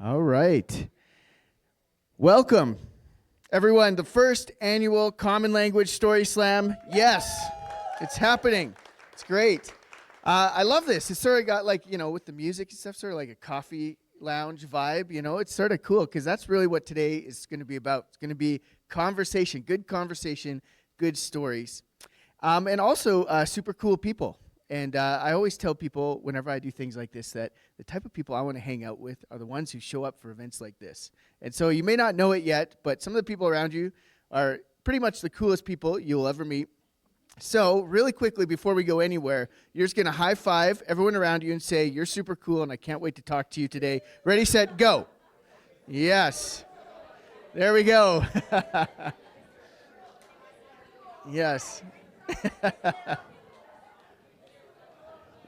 All right. Welcome, everyone, the first annual Common Language Story Slam. Yes, it's happening. It's great. I love this. It's sort of got like, with the music and stuff, sort of like a coffee lounge vibe, It's sort of cool because that's really what today is going to be about. It's going to be conversation, good stories, and also super cool people. And I always tell people whenever I do things like this that the type of people I want to hang out with are the ones who show up for events like this. And so you may not know it yet, but some of the people around you are pretty much the coolest people you'll ever meet. So really quickly, before we go anywhere, you're just going to high five everyone around you and say, "You're super cool, and I can't wait to talk to you today." Ready, set, go. Yes. There we go. Yes.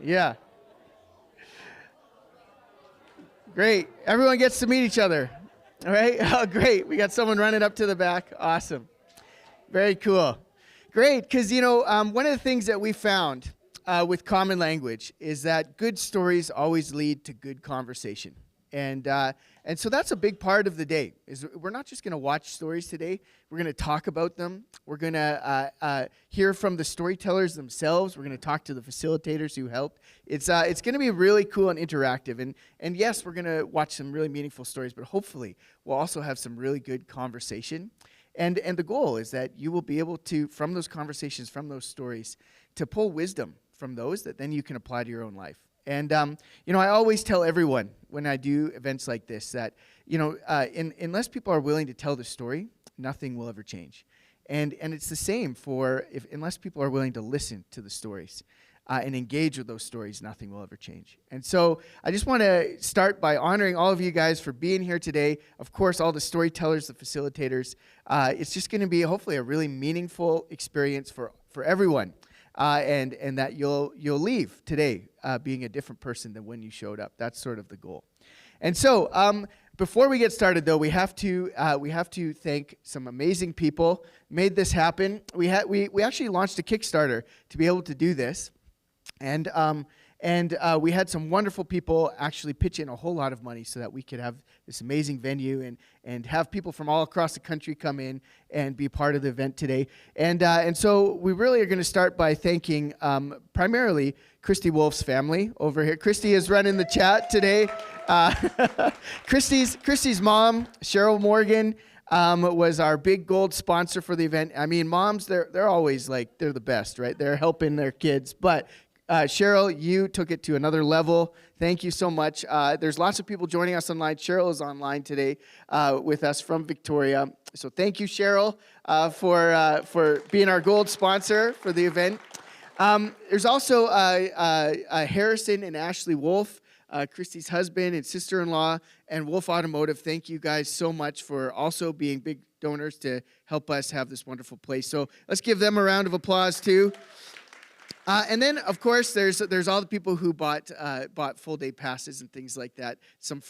Yeah. Great. Everyone gets to meet each other. All right. Oh, great. We got someone running up to the back. Awesome. Very cool. Great. Because, one of the things that we found with common language is that good stories always lead to good conversation. And so that's a big part of the day. Is we're not just going to watch stories today. We're going to talk about them. We're going to hear from the storytellers themselves. We're going to talk to the facilitators who helped. It's going to be really cool and interactive. And yes, we're going to watch some really meaningful stories, but hopefully we'll also have some really good conversation. And the goal is that you will be able to, from those conversations, from those stories, to pull wisdom from those that then you can apply to your own life. And, I always tell everyone when I do events like this that, unless people are willing to tell the story, nothing will ever change. And it's the same unless people are willing to listen to the stories and engage with those stories, nothing will ever change. And so I just want to start by honoring all of you guys for being here today. Of course, all the storytellers, the facilitators. It's just going to be hopefully a really meaningful experience for everyone. And that you'll leave today being a different person than when you showed up. That's sort of the goal. And so before we get started, though, we have to thank some amazing people made this happen. We actually launched a Kickstarter to be able to do this, and we had some wonderful people actually pitch in a whole lot of money so that we could have this amazing venue and have people from all across the country come in and be part of the event today. And so we really are going to start by thanking primarily Christy Wolf's family over here. Christy is running the chat today. Christy's mom, Cheryl Morgan, was our big gold sponsor for the event. I mean, moms, they're always like, they're the best, right? They're helping their kids. But Cheryl, you took it to another level. Thank you so much. There's lots of people joining us online. Cheryl is online today with us from Victoria. So thank you, Cheryl, for being our gold sponsor for the event. There's also Harrison and Ashley Wolf, Christy's husband and sister-in-law, and Wolf Automotive. Thank you guys so much for also being big donors to help us have this wonderful place. So let's give them a round of applause, too. And then, of course, there's all the people who bought full-day passes and things like that.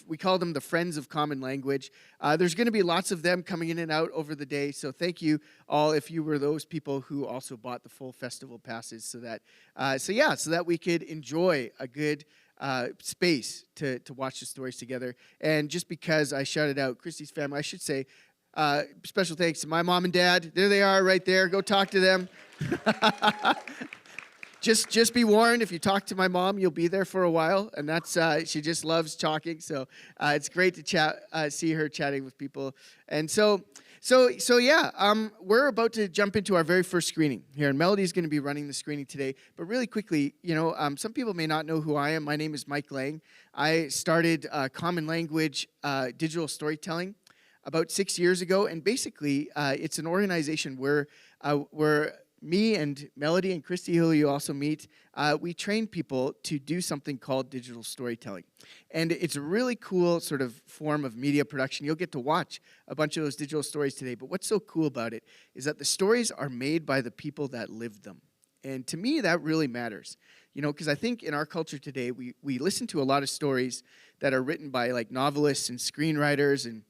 We call them the Friends of Common Language. There's going to be lots of them coming in and out over the day, so thank you all if you were those people who also bought the full festival passes so that we could enjoy a good space to watch the stories together. And just because I shouted out Christy's family, I should say special thanks to my mom and dad. There they are right there. Go talk to them. Just be warned, if you talk to my mom, you'll be there for a while, and that's she just loves talking. So it's great to see her chatting with people. And so we're about to jump into our very first screening here, and Melody's going to be running the screening today. But really quickly, some people may not know who I am. My name is Mike Lang. I started Common Language digital storytelling about 6 years ago, and basically it's an organization where me and Melody and Christy, who you also meet, we train people to do something called digital storytelling. And it's a really cool sort of form of media production. You'll get to watch a bunch of those digital stories today. But what's so cool about it is that the stories are made by the people that lived them. And to me, that really matters. Because I think in our culture today, we listen to a lot of stories that are written by like novelists and screenwriters and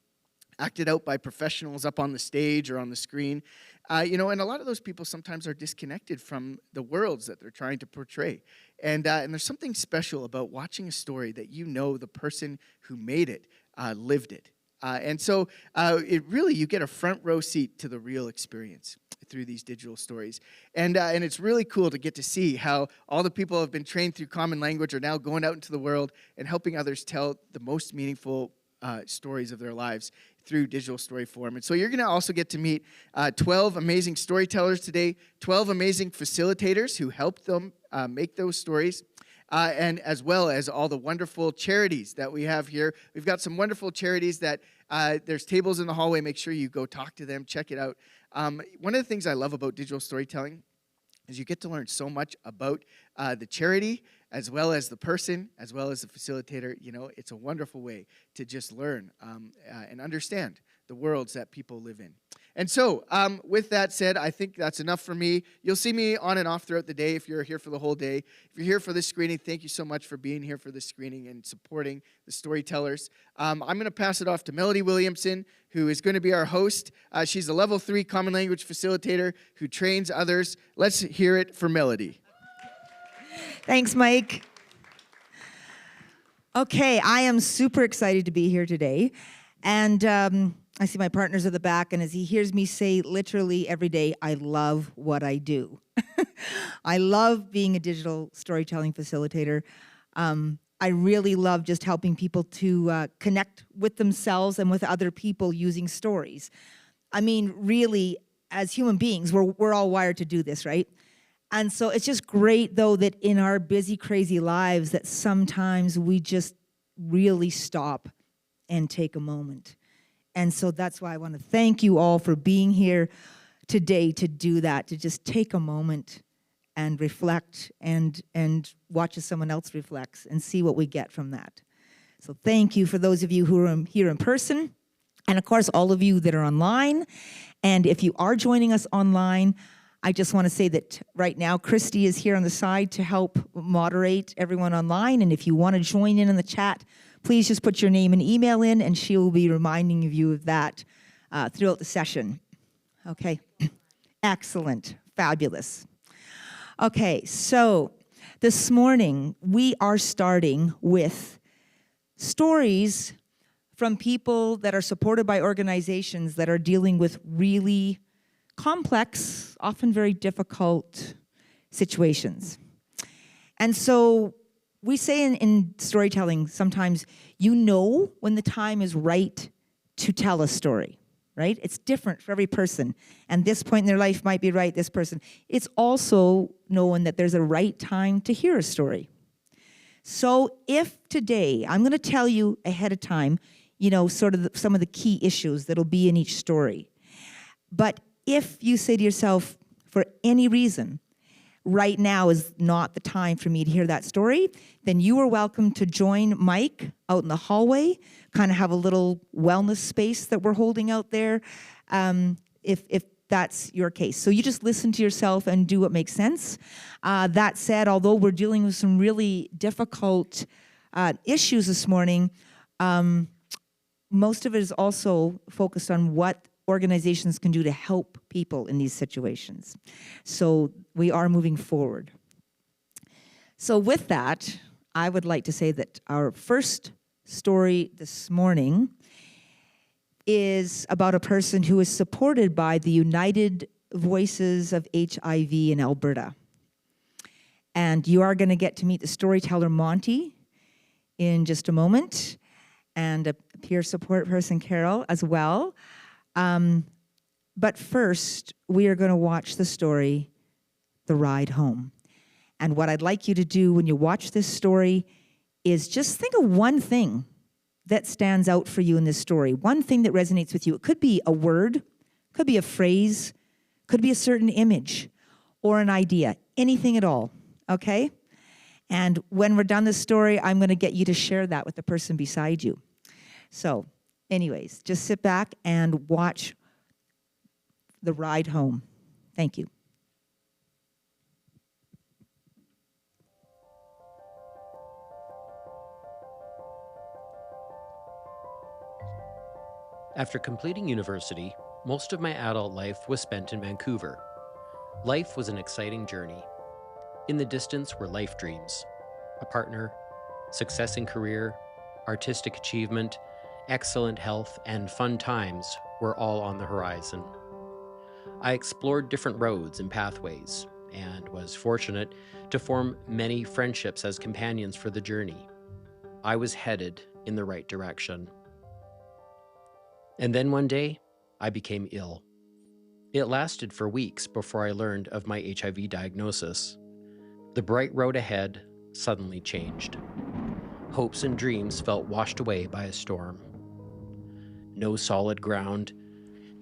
acted out by professionals up on the stage or on the screen. And a lot of those people sometimes are disconnected from the worlds that they're trying to portray. And there's something special about watching a story that the person who made it lived it. And so it really, you get a front row seat to the real experience through these digital stories. And it's really cool to get to see how all the people who have been trained through common language are now going out into the world and helping others tell the most meaningful stories of their lives through digital story form. And so you're going to also get to meet 12 amazing storytellers today, 12 amazing facilitators who helped them make those stories. And as well as all the wonderful charities that we have here. We've got some wonderful charities that there's tables in the hallway. Make sure you go talk to them, check it out. One of the things I love about digital storytelling is you get to learn so much about the charity as well as the person, as well as the facilitator. You know, it's a wonderful way to just learn and understand the worlds that people live in. And so, with that said, I think that's enough for me. You'll see me on and off throughout the day if you're here for the whole day. If you're here for this screening, thank you so much for being here for this screening and supporting the storytellers. I'm going to pass it off to Melody Williamson, who is going to be our host. She's a level 3 common language facilitator who trains others. Let's hear it for Melody. Thanks, Mike. Okay, I am super excited to be here today. And I see my partner's at the back, and as he hears me say literally every day, I love what I do. I love being a digital storytelling facilitator. I really love just helping people to connect with themselves and with other people using stories. I mean, really, as human beings, we're all wired to do this, right? And so it's just great, though, that in our busy, crazy lives, that sometimes we just really stop and take a moment. And so that's why I want to thank you all for being here today to do that, to just take a moment and reflect and watch as someone else reflects and see what we get from that. So thank you for those of you who are here in person, and of course all of you that are online. And if you are joining us online, I just want to say that right now Christy is here on the side to help moderate everyone online. And if you want to join in the chat, please just put your name and email in, and she will be reminding you of that throughout the session. Okay, excellent, fabulous. Okay, so this morning we are starting with stories from people that are supported by organizations that are dealing with really complex, often very difficult situations. And so we say in storytelling sometimes, you know when the time is right to tell a story, right? It's different for every person. And this point in their life might be right, this person. It's also knowing that there's a right time to hear a story. So if today, I'm going to tell you ahead of time, you know, sort of some of the key issues that'll be in each story. But if you say to yourself, for any reason, right now is not the time for me to hear that story, then you are welcome to join Mike out in the hallway, kind of have a little wellness space that we're holding out there, if that's your case. So you just listen to yourself and do what makes sense. That said, although we're dealing with some really difficult issues this morning, most of it is also focused on what organizations can do to help people in these situations. So we are moving forward. So with that, I would like to say that our first story this morning is about a person who is supported by the United Voices of HIV in Alberta. And you are going to get to meet the storyteller Monte in just a moment, and a peer support person, Carol, as well. But first, we are going to watch the story, The Ride Home. And what I'd like you to do when you watch this story is just think of one thing that stands out for you in this story, one thing that resonates with you. It could be a word, could be a phrase, could be a certain image or an idea, anything at all, okay? And when we're done this story, I'm going to get you to share that with the person beside you. So anyways, just sit back and watch The Ride Home. Thank you. After completing university, most of my adult life was spent in Vancouver. Life was an exciting journey. In the distance were life dreams, a partner, success in career, artistic achievement, Excellent health and fun times were all on the horizon. I explored different roads and pathways and was fortunate to form many friendships as companions for the journey. I was headed in the right direction. And then one day, I became ill. It lasted for weeks before I learned of my HIV diagnosis. The bright road ahead suddenly changed. Hopes and dreams felt washed away by a storm. No solid ground,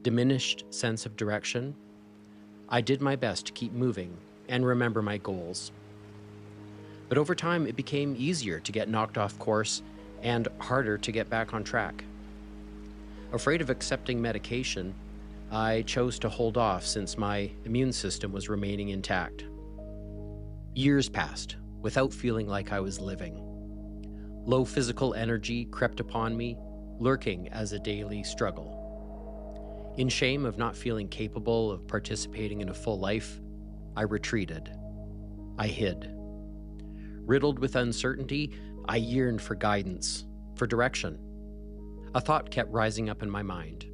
diminished sense of direction. I did my best to keep moving and remember my goals. But over time, it became easier to get knocked off course and harder to get back on track. Afraid of accepting medication, I chose to hold off since my immune system was remaining intact. Years passed without feeling like I was living. Low physical energy crept upon me, lurking as a daily struggle. In shame of not feeling capable of participating in a full life, I retreated. I hid. Riddled with uncertainty, I yearned for guidance, for direction. A thought kept rising up in my mind.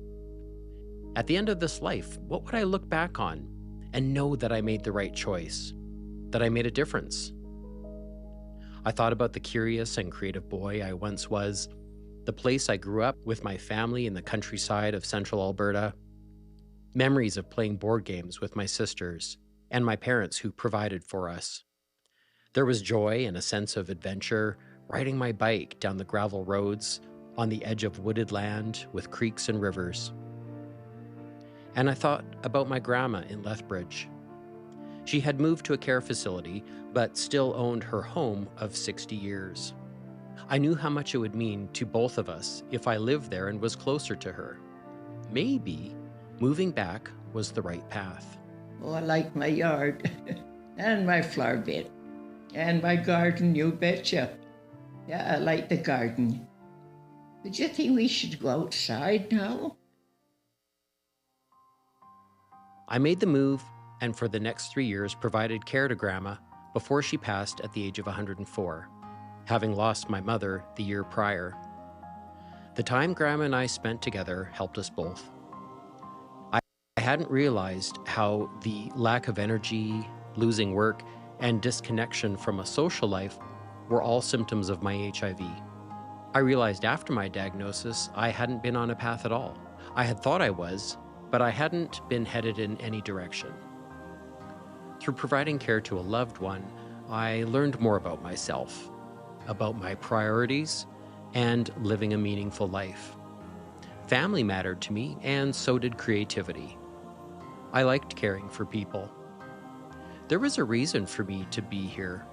At the end of this life, what would I look back on and know that I made the right choice, that I made a difference? I thought about the curious and creative boy I once was, the place I grew up with my family in the countryside of central Alberta, memories of playing board games with my sisters and my parents who provided for us. There was joy and a sense of adventure, riding my bike down the gravel roads on the edge of wooded land with creeks and rivers. And I thought about my grandma in Lethbridge. She had moved to a care facility, but still owned her home of 60 years. I knew how much it would mean to both of us if I lived there and was closer to her. Maybe moving back was the right path. Oh, I like my yard and my flower bed and my garden, you betcha. Yeah, I like the garden. Would you think we should go outside now? I made the move and for the next 3 years provided care to Grandma before she passed at the age of 104, having lost my mother the year prior. The time Grandma and I spent together helped us both. I hadn't realized how the lack of energy, losing work, and disconnection from a social life were all symptoms of my HIV. I realized after my diagnosis I hadn't been on a path at all. I had thought I was, but I hadn't been headed in any direction. Through providing care to a loved one, I learned more about myself, about my priorities, and living a meaningful life. Family mattered to me, and so did creativity. I liked caring for people. There was a reason for me to be here.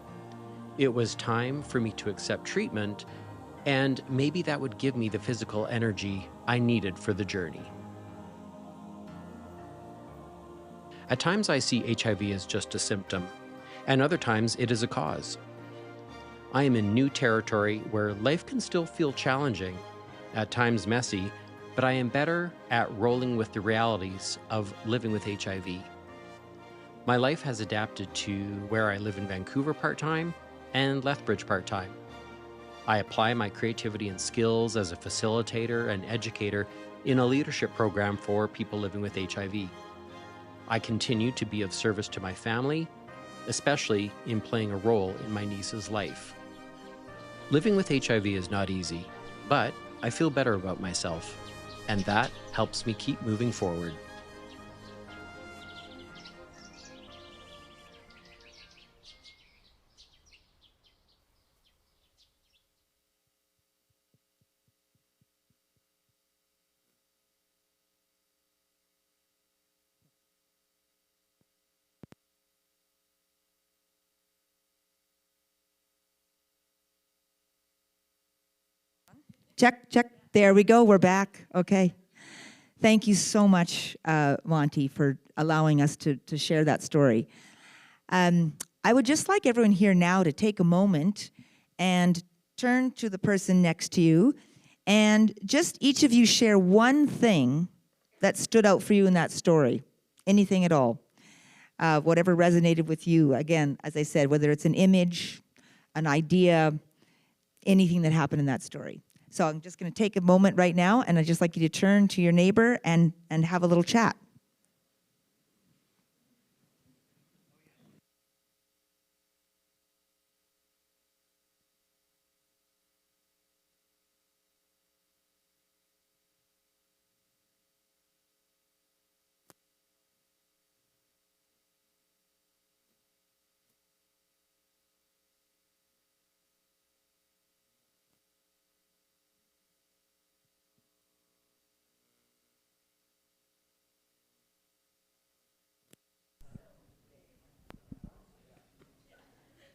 It was time for me to accept treatment, and maybe that would give me the physical energy I needed for the journey. At times I see HIV as just a symptom, and other times it is a cause. I am in new territory where life can still feel challenging, at times messy, but I am better at rolling with the realities of living with HIV. My life has adapted to where I live in Vancouver part-time and Lethbridge part-time. I apply my creativity and skills as a facilitator and educator in a leadership program for people living with HIV. I continue to be of service to my family, especially in playing a role in my niece's life. Living with HIV is not easy, but I feel better about myself, and that helps me keep moving forward. Check, check. There we go. We're back. Okay. Thank you so much, Monte, for allowing us to share that story. I would just like everyone here now to take a moment and turn to the person next to you and just each of you share one thing that stood out for you in that story. Anything at all. Whatever resonated with you. Again, as I said, whether it's an image, an idea, anything that happened in that story. So I'm just going to take a moment right now, and I'd just like you to turn to your neighbor and have a little chat.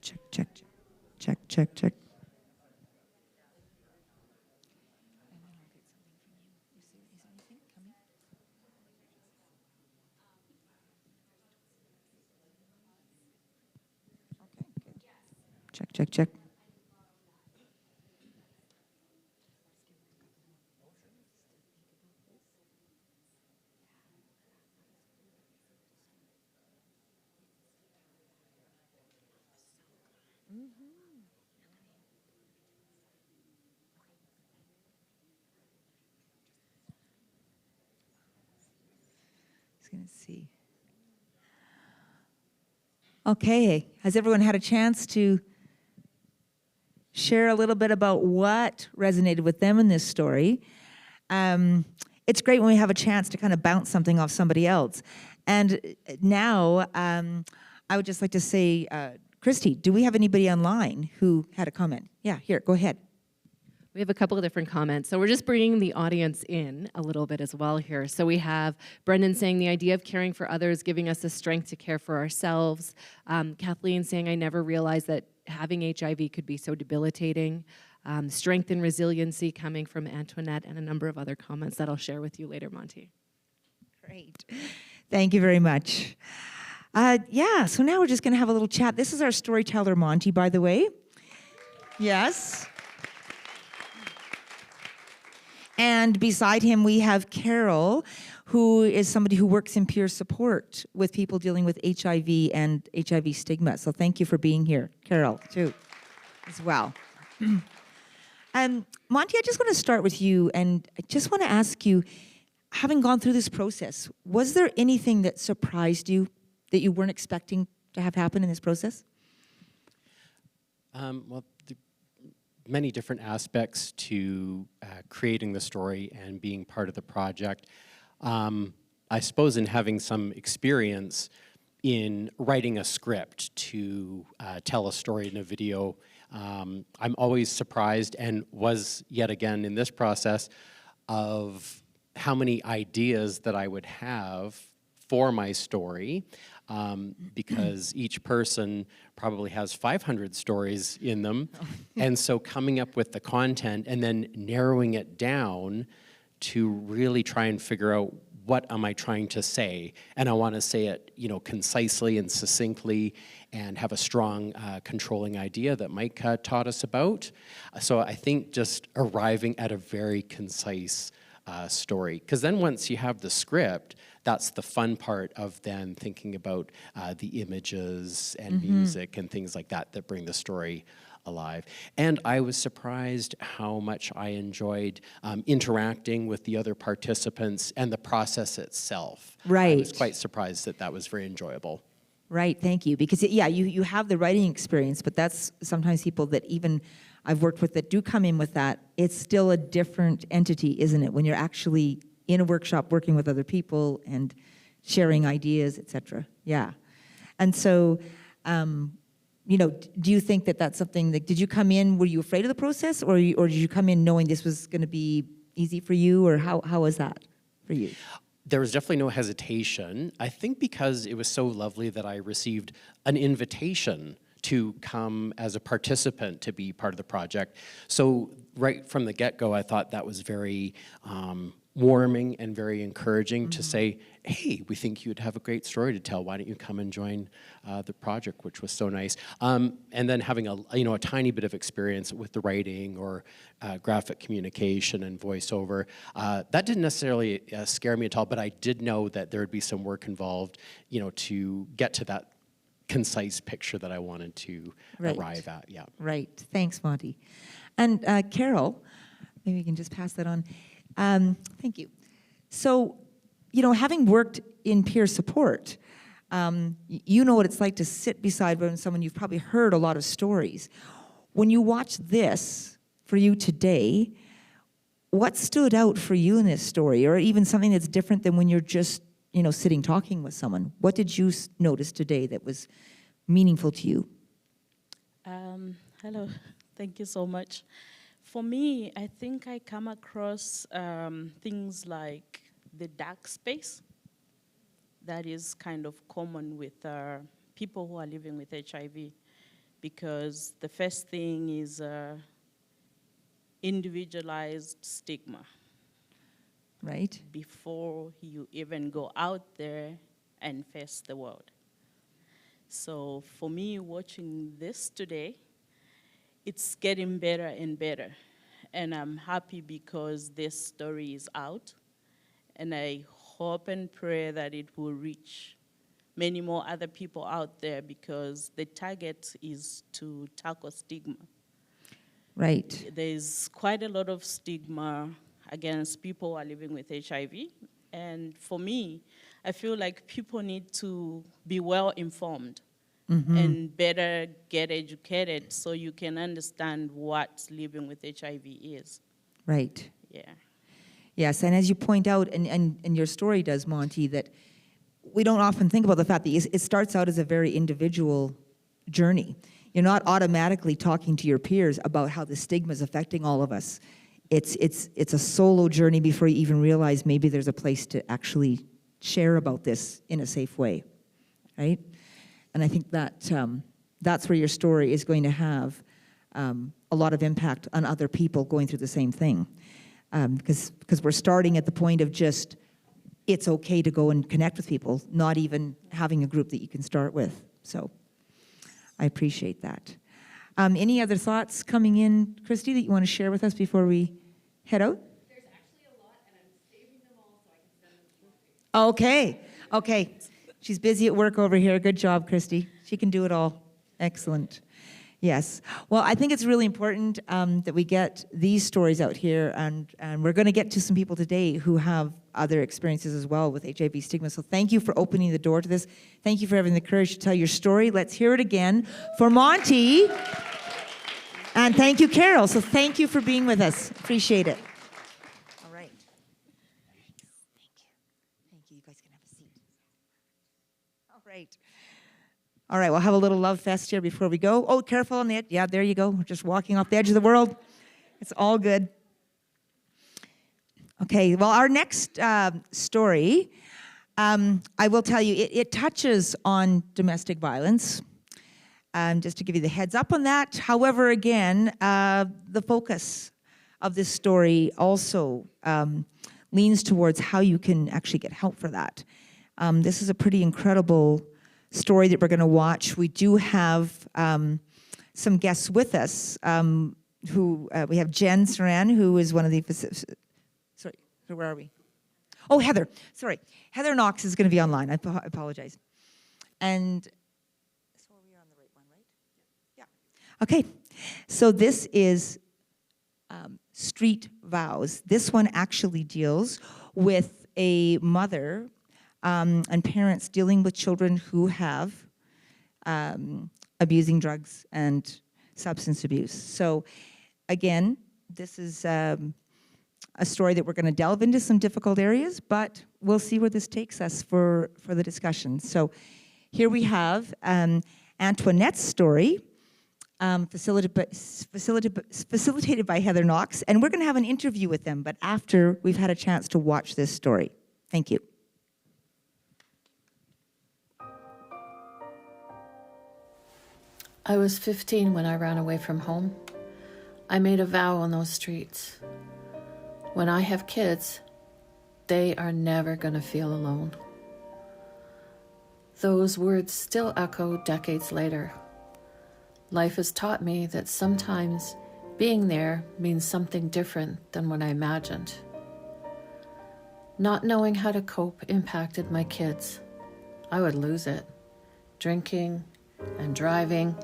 Check, check, check, check, check. Check, check, check. Just going to see. Okay, has everyone had a chance to share a little bit about what resonated with them in this story? It's great when we have a chance to kind of bounce something off somebody else. And now, I would just like to say, Christy, do we have anybody online who had a comment? Yeah, here, go ahead. We have a couple of different comments. So we're just bringing the audience in a little bit as well here. So we have Brendan saying the idea of caring for others, giving us the strength to care for ourselves. Kathleen saying, I never realized that having HIV could be so debilitating. Strength and resiliency coming from Antoniette, and a number of other comments that I'll share with you later, Monte. Great. Thank you very much. Yeah, so now we're just going to have a little chat. This is our storyteller, Monte, by the way. Yes. And beside him, we have Carol, who is somebody who works in peer support with people dealing with HIV and HIV stigma. So thank you for being here, Carol, too, as well. Monte, I just want to start with you, and I just want to ask you, having gone through this process, was there anything that surprised you that you weren't expecting to have happen in this process? Well, many different aspects to creating the story and being part of the project. I suppose in having some experience in writing a script to tell a story in a video, I'm always surprised, and was yet again in this process, of how many ideas that I would have for my story, because each person probably has 500 stories in them. And so coming up with the content and then narrowing it down to really try and figure out, what am I trying to say? And I want to say it, concisely and succinctly, and have a strong controlling idea that Mike taught us about. So I think just arriving at a very concise story. Because then once you have the script, that's the fun part of then thinking about the images and music and things like that that bring the story alive. And I was surprised how much I enjoyed interacting with the other participants and the process itself. Right. I was quite surprised that that was very enjoyable. Right, thank you. Because, yeah, you have the writing experience, but that's sometimes people that even I've worked with that do come in with that. It's still a different entity, isn't it? When you're actually in a workshop working with other people and sharing ideas, etc. Yeah. And so, do you think that that's something that, did you come in, were you afraid of the process, or did you come in knowing this was going to be easy for you, or how was that for you? There was definitely no hesitation. I think because it was so lovely that I received an invitation to come as a participant to be part of the project. So right from the get-go, I thought that was very warming and very encouraging to say, hey, we think you'd have a great story to tell. Why don't you come and join the project, which was so nice. And then having a tiny bit of experience with the writing or graphic communication and voiceover, that didn't necessarily scare me at all, but I did know that there would be some work involved, to get to that concise picture that I wanted to arrive at. Yeah. Right. Thanks, Monte. And Carol, maybe we can just pass that on. Thank you. So, having worked in peer support, you know what it's like to sit beside someone. You've probably heard a lot of stories. When you watch this for you today, what stood out for you in this story, or even something that's different than when you're just, sitting talking with someone? What did you notice today that was meaningful to you? Hello, thank you so much. For me, I think I come across things like the dark space that is kind of common with people who are living with HIV, because the first thing is individualized stigma. Right. Before you even go out there and face the world. So for me, watching this today, it's getting better and better. And I'm happy because this story is out. And I hope and pray that it will reach many more other people out there, because the target is to tackle stigma. Right. There's quite a lot of stigma against people who are living with HIV. And for me, I feel like people need to be well informed and better get educated so you can understand what living with HIV is. Right. Yeah. Yes, and as you point out, and your story does, Monte, that we don't often think about the fact that it starts out as a very individual journey. You're not automatically talking to your peers about how the stigma is affecting all of us. It's a solo journey before you even realize maybe there's a place to actually share about this in a safe way, right? And I think that that's where your story is going to have a lot of impact on other people going through the same thing. Because we're starting at the point of just, it's okay to go and connect with people, not even having a group that you can start with. So I appreciate that. Any other thoughts coming in, Christy, that you want to share with us before we head out? There's actually a lot, and I'm saving them all so I can send them to you. Okay. She's busy at work over here. Good job, Christy. She can do it all. Excellent. Yes. Well, I think it's really important that we get these stories out here, and we're going to get to some people today who have other experiences as well with HIV stigma. So thank you for opening the door to this. Thank you for having the courage to tell your story. Let's hear it again for Monte. And thank you, Carol. So thank you for being with us. Appreciate it. All right. Thank you. Thank you. You guys can have a seat. All right. All right, we'll have a little love fest here before we go. Oh, careful on the edge. Yeah, there you go. We're just walking off the edge of the world. It's all good. Okay, well, our next story, I will tell you, it touches on domestic violence. Just to give you the heads up on that. However, again, the focus of this story also leans towards how you can actually get help for that. This is a pretty incredible story that we're going to watch. We do have some guests with us. Who we have Jen Siran, who is one of the sorry, where are we? Oh, Heather. Sorry, Heather Knox is going to be online. I apologize. And so we are on the right one, right? Yeah. Okay. So this is Street Vows. This one actually deals with a mother and parents dealing with children who have abusing drugs and substance abuse. So again, this is a story that we're going to delve into some difficult areas, but we'll see where this takes us for the discussion. So here we have Antoniette's story, facilitated by Heather Knox, and we're going to have an interview with them, but after we've had a chance to watch this story. Thank you. I was 15 when I ran away from home. I made a vow on those streets. When I have kids, they are never going to feel alone. Those words still echo decades later. Life has taught me that sometimes being there means something different than what I imagined. Not knowing how to cope impacted my kids. I would lose it. Drinking and driving.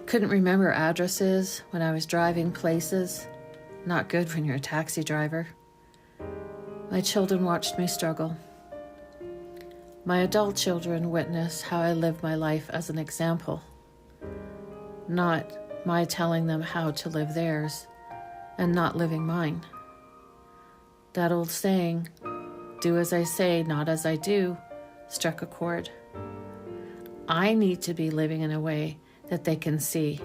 Couldn't remember addresses when I was driving places. not good when you're a taxi driver. My children watched me struggle. My adult children witnessed how I lived my life as an example, not my telling them how to live theirs and not living mine. That old saying, "Do as I say, not as I do," struck a chord. I need to be living in a way that they can see,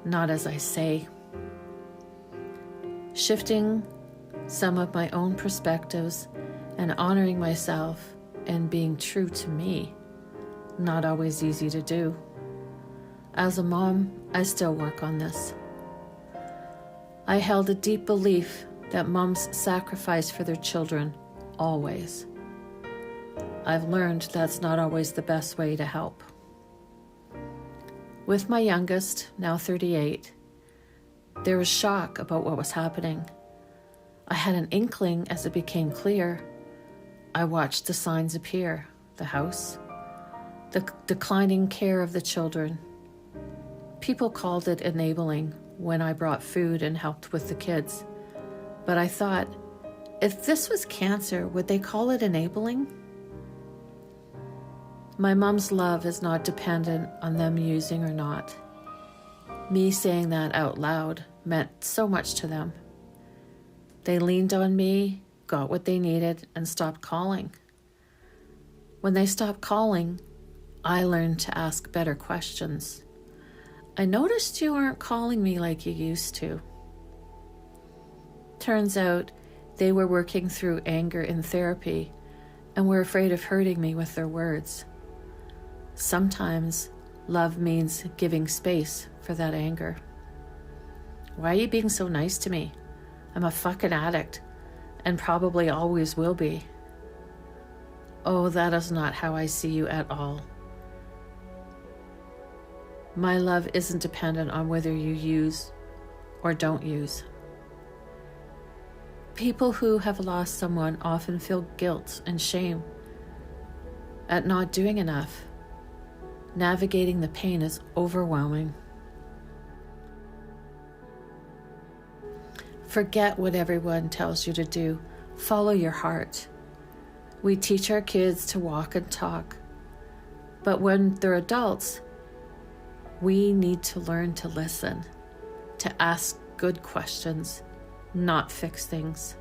not as I say. Shifting some of my own perspectives and honoring myself and being true to me, not always easy to do. As a mom, I still work on this. I held a deep belief that moms sacrifice for their children, always. I've learned that's not always the best way to help. With my youngest, now 38, there was shock about what was happening. I had an inkling as it became clear. I watched the signs appear, the house, the declining care of the children. People called it enabling when I brought food and helped with the kids. But I thought, if this was cancer, would they call it enabling? My mom's love is not dependent on them using or not. Me saying that out loud meant so much to them. They leaned on me, got what they needed, and stopped calling. When they stopped calling, I learned to ask better questions. I noticed you aren't calling me like you used to. Turns out they were working through anger in therapy and were afraid of hurting me with their words. Sometimes love means giving space for that anger. Why are you being so nice to me? I'm a fucking addict and probably always will be. Oh, that is not how I see you at all. My love isn't dependent on whether you use or don't use. People who have lost someone often feel guilt and shame at not doing enough. Navigating the pain is overwhelming. Forget what everyone tells you to do. Follow your heart. We teach our kids to walk and talk, but when they're adults, we need to learn to listen, to ask good questions, not fix things.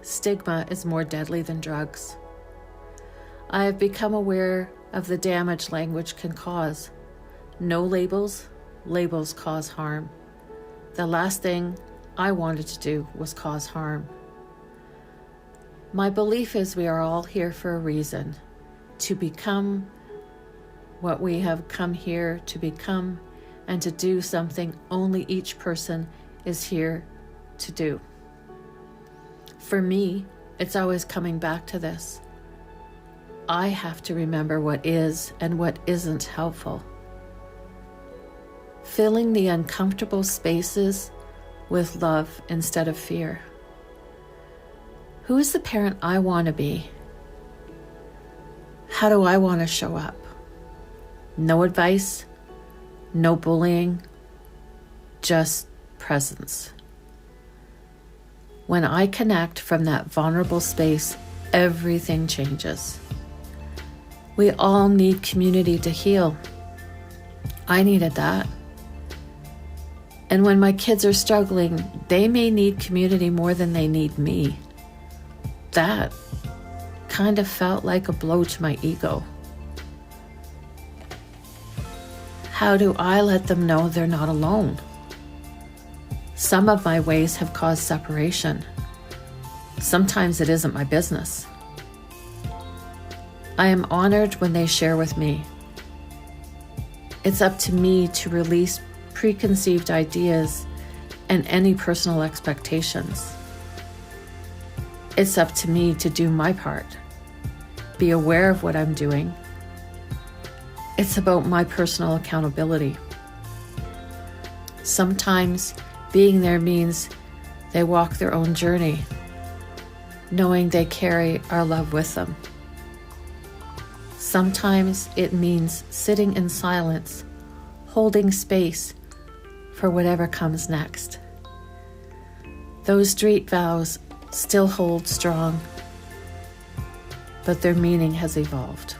Stigma is more deadly than drugs. I have become aware of the damage language can cause. No labels, labels cause harm. The last thing I wanted to do was cause harm. My belief is we are all here for a reason, to become what we have come here to become and to do something only each person is here to do. For me, it's always coming back to this. I have to remember what is and what isn't helpful. Filling the uncomfortable spaces with love instead of fear. Who is the parent I want to be? How do I want to show up? No advice, no bullying, just presence. When I connect from that vulnerable space, everything changes. We all need community to heal. I needed that. And when my kids are struggling, they may need community more than they need me. That kind of felt like a blow to my ego. How do I let them know they're not alone? Some of my ways have caused separation. Sometimes it isn't my business. I am honored when they share with me. It's up to me to release preconceived ideas and any personal expectations. It's up to me to do my part, be aware of what I'm doing. It's about my personal accountability. Sometimes being there means they walk their own journey, knowing they carry our love with them. Sometimes it means sitting in silence, holding space for whatever comes next. Those street vows still hold strong, but their meaning has evolved.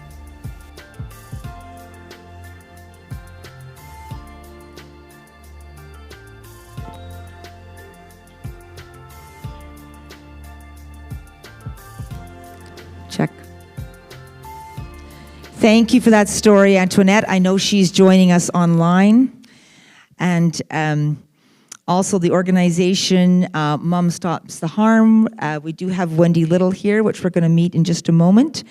Check. Thank you for that story, Antoniette. I know she's joining us online. And also the organization, Mom Stops the Harm. We do have Wendy Little here, which we're going to meet in just a moment.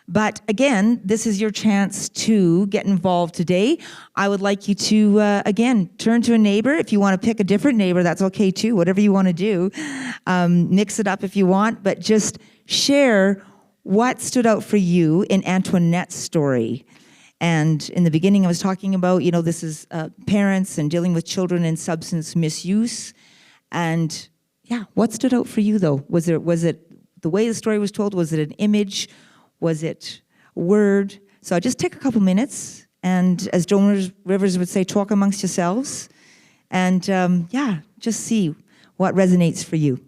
But again, this is your chance to get involved today. I would like you to, again, turn to a neighbor. If you want to pick a different neighbor, that's okay too, whatever you want to do. Mix it up if you want, but just share what stood out for you in Antoniette's story. And in the beginning, I was talking about, this is parents and dealing with children in substance misuse. And yeah, what stood out for you though? Was it the way the story was told? Was it an image? Was it a word? So just take a couple minutes, and as Joan Rivers would say, talk amongst yourselves, and just see what resonates for you.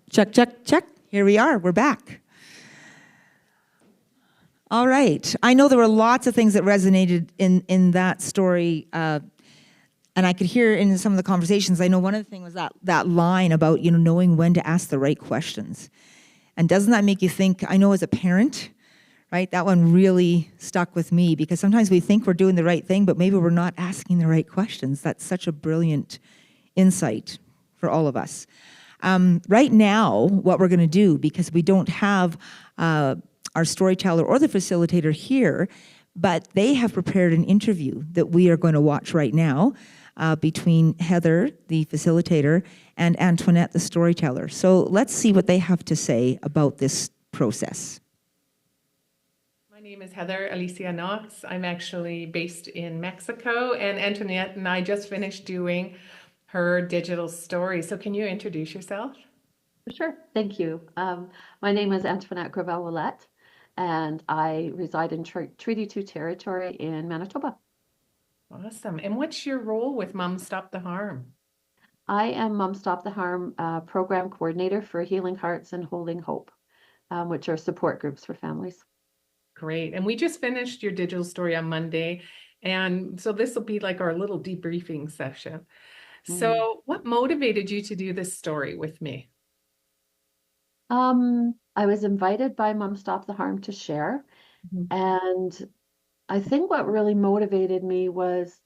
Check, check, check. Here we are. We're back. All right. I know there were lots of things that resonated in that story, and I could hear in some of the conversations. I know one of the things was that line about, knowing when to ask the right questions. And doesn't that make you think, I know as a parent, right, that one really stuck with me, because sometimes we think we're doing the right thing, but maybe we're not asking the right questions. That's such a brilliant insight for all of us. Right now, what we're going to do, because we don't have our storyteller or the facilitator here, but they have prepared an interview that we are going to watch right now between Heather, the facilitator, and Antoniette, the storyteller. So let's see what they have to say about this process. My name is Heather Alicia Knox. I'm actually based in Mexico, and Antoniette and I just finished doing her digital story. So can you introduce yourself? Sure, thank you. My name is Antoniette Gravel-Ouellette, and I reside in Treaty 2 territory in Manitoba. Awesome. And what's your role with Mom Stop the Harm? I am Mom Stop the Harm program coordinator for Healing Hearts and Holding Hope, which are support groups for families. Great. And we just finished your digital story on Monday. And so this will be like our little debriefing session. So what motivated you to do this story with me? I was invited by Mom Stop the Harm to share. And I think what really motivated me was,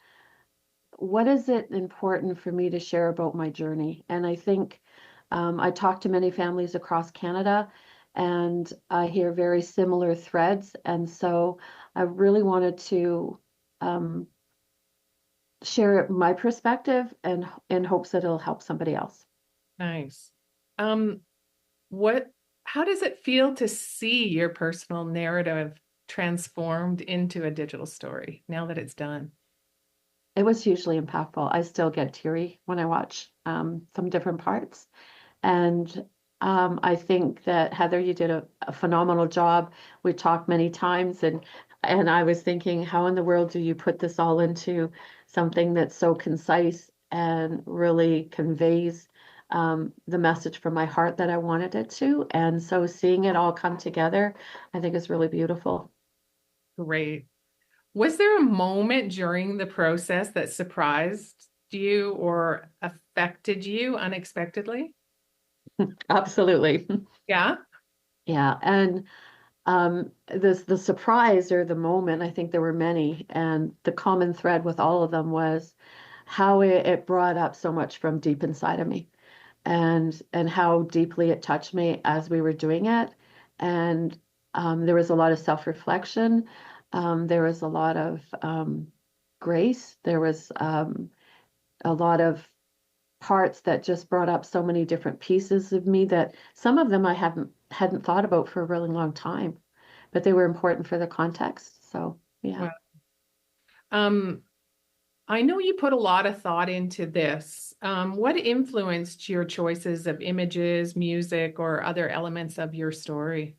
what is it important for me to share about my journey? And I think I talk to many families across Canada, and I hear very similar threads. And so I really wanted to share my perspective and in hopes that it'll help somebody else. Nice. How does it feel to see your personal narrative transformed into a digital story now that it's done? It was hugely impactful. I still get teary when I watch some different parts. And I think that, Heather, you did a phenomenal job. We talked many times, and I was thinking, how in the world do you put this all into something that's so concise and really conveys the message from my heart that I wanted it to? And so seeing it all come together, I think is really beautiful. Great. Was there a moment during the process that surprised you or affected you unexpectedly? Absolutely. Yeah. Yeah. And the surprise or the moment, I think there were many, and the common thread with all of them was how it brought up so much from deep inside of me, and how deeply it touched me as we were doing it. And there was a lot of self-reflection. There was a lot of grace. There was a lot of parts that just brought up so many different pieces of me that some of them I hadn't thought about for a really long time, but they were important for the context. So yeah. Wow. I know you put a lot of thought into this. What influenced your choices of images, music, or other elements of your story?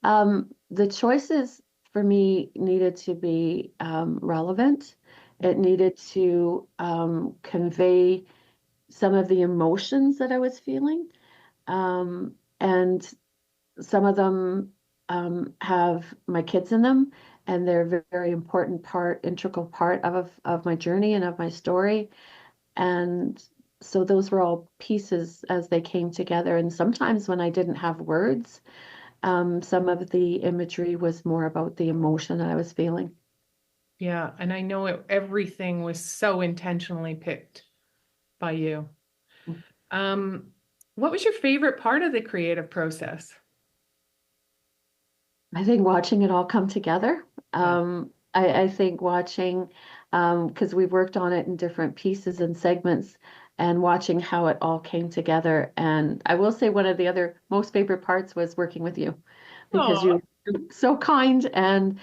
The choices for me needed to be relevant. It needed to convey some of the emotions that I was feeling. And some of them have my kids in them, and they're a very, very important integral part of my journey and of my story. And so those were all pieces as they came together. And sometimes when I didn't have words, some of the imagery was more about the emotion that I was feeling. Yeah, and I know everything was so intentionally picked by you. What was your favorite part of the creative process? I think watching it all come together. I think watching, because we worked on it in different pieces and segments, and watching how it all came together. And I will say one of the other most favorite parts was working with you, because you were so kind and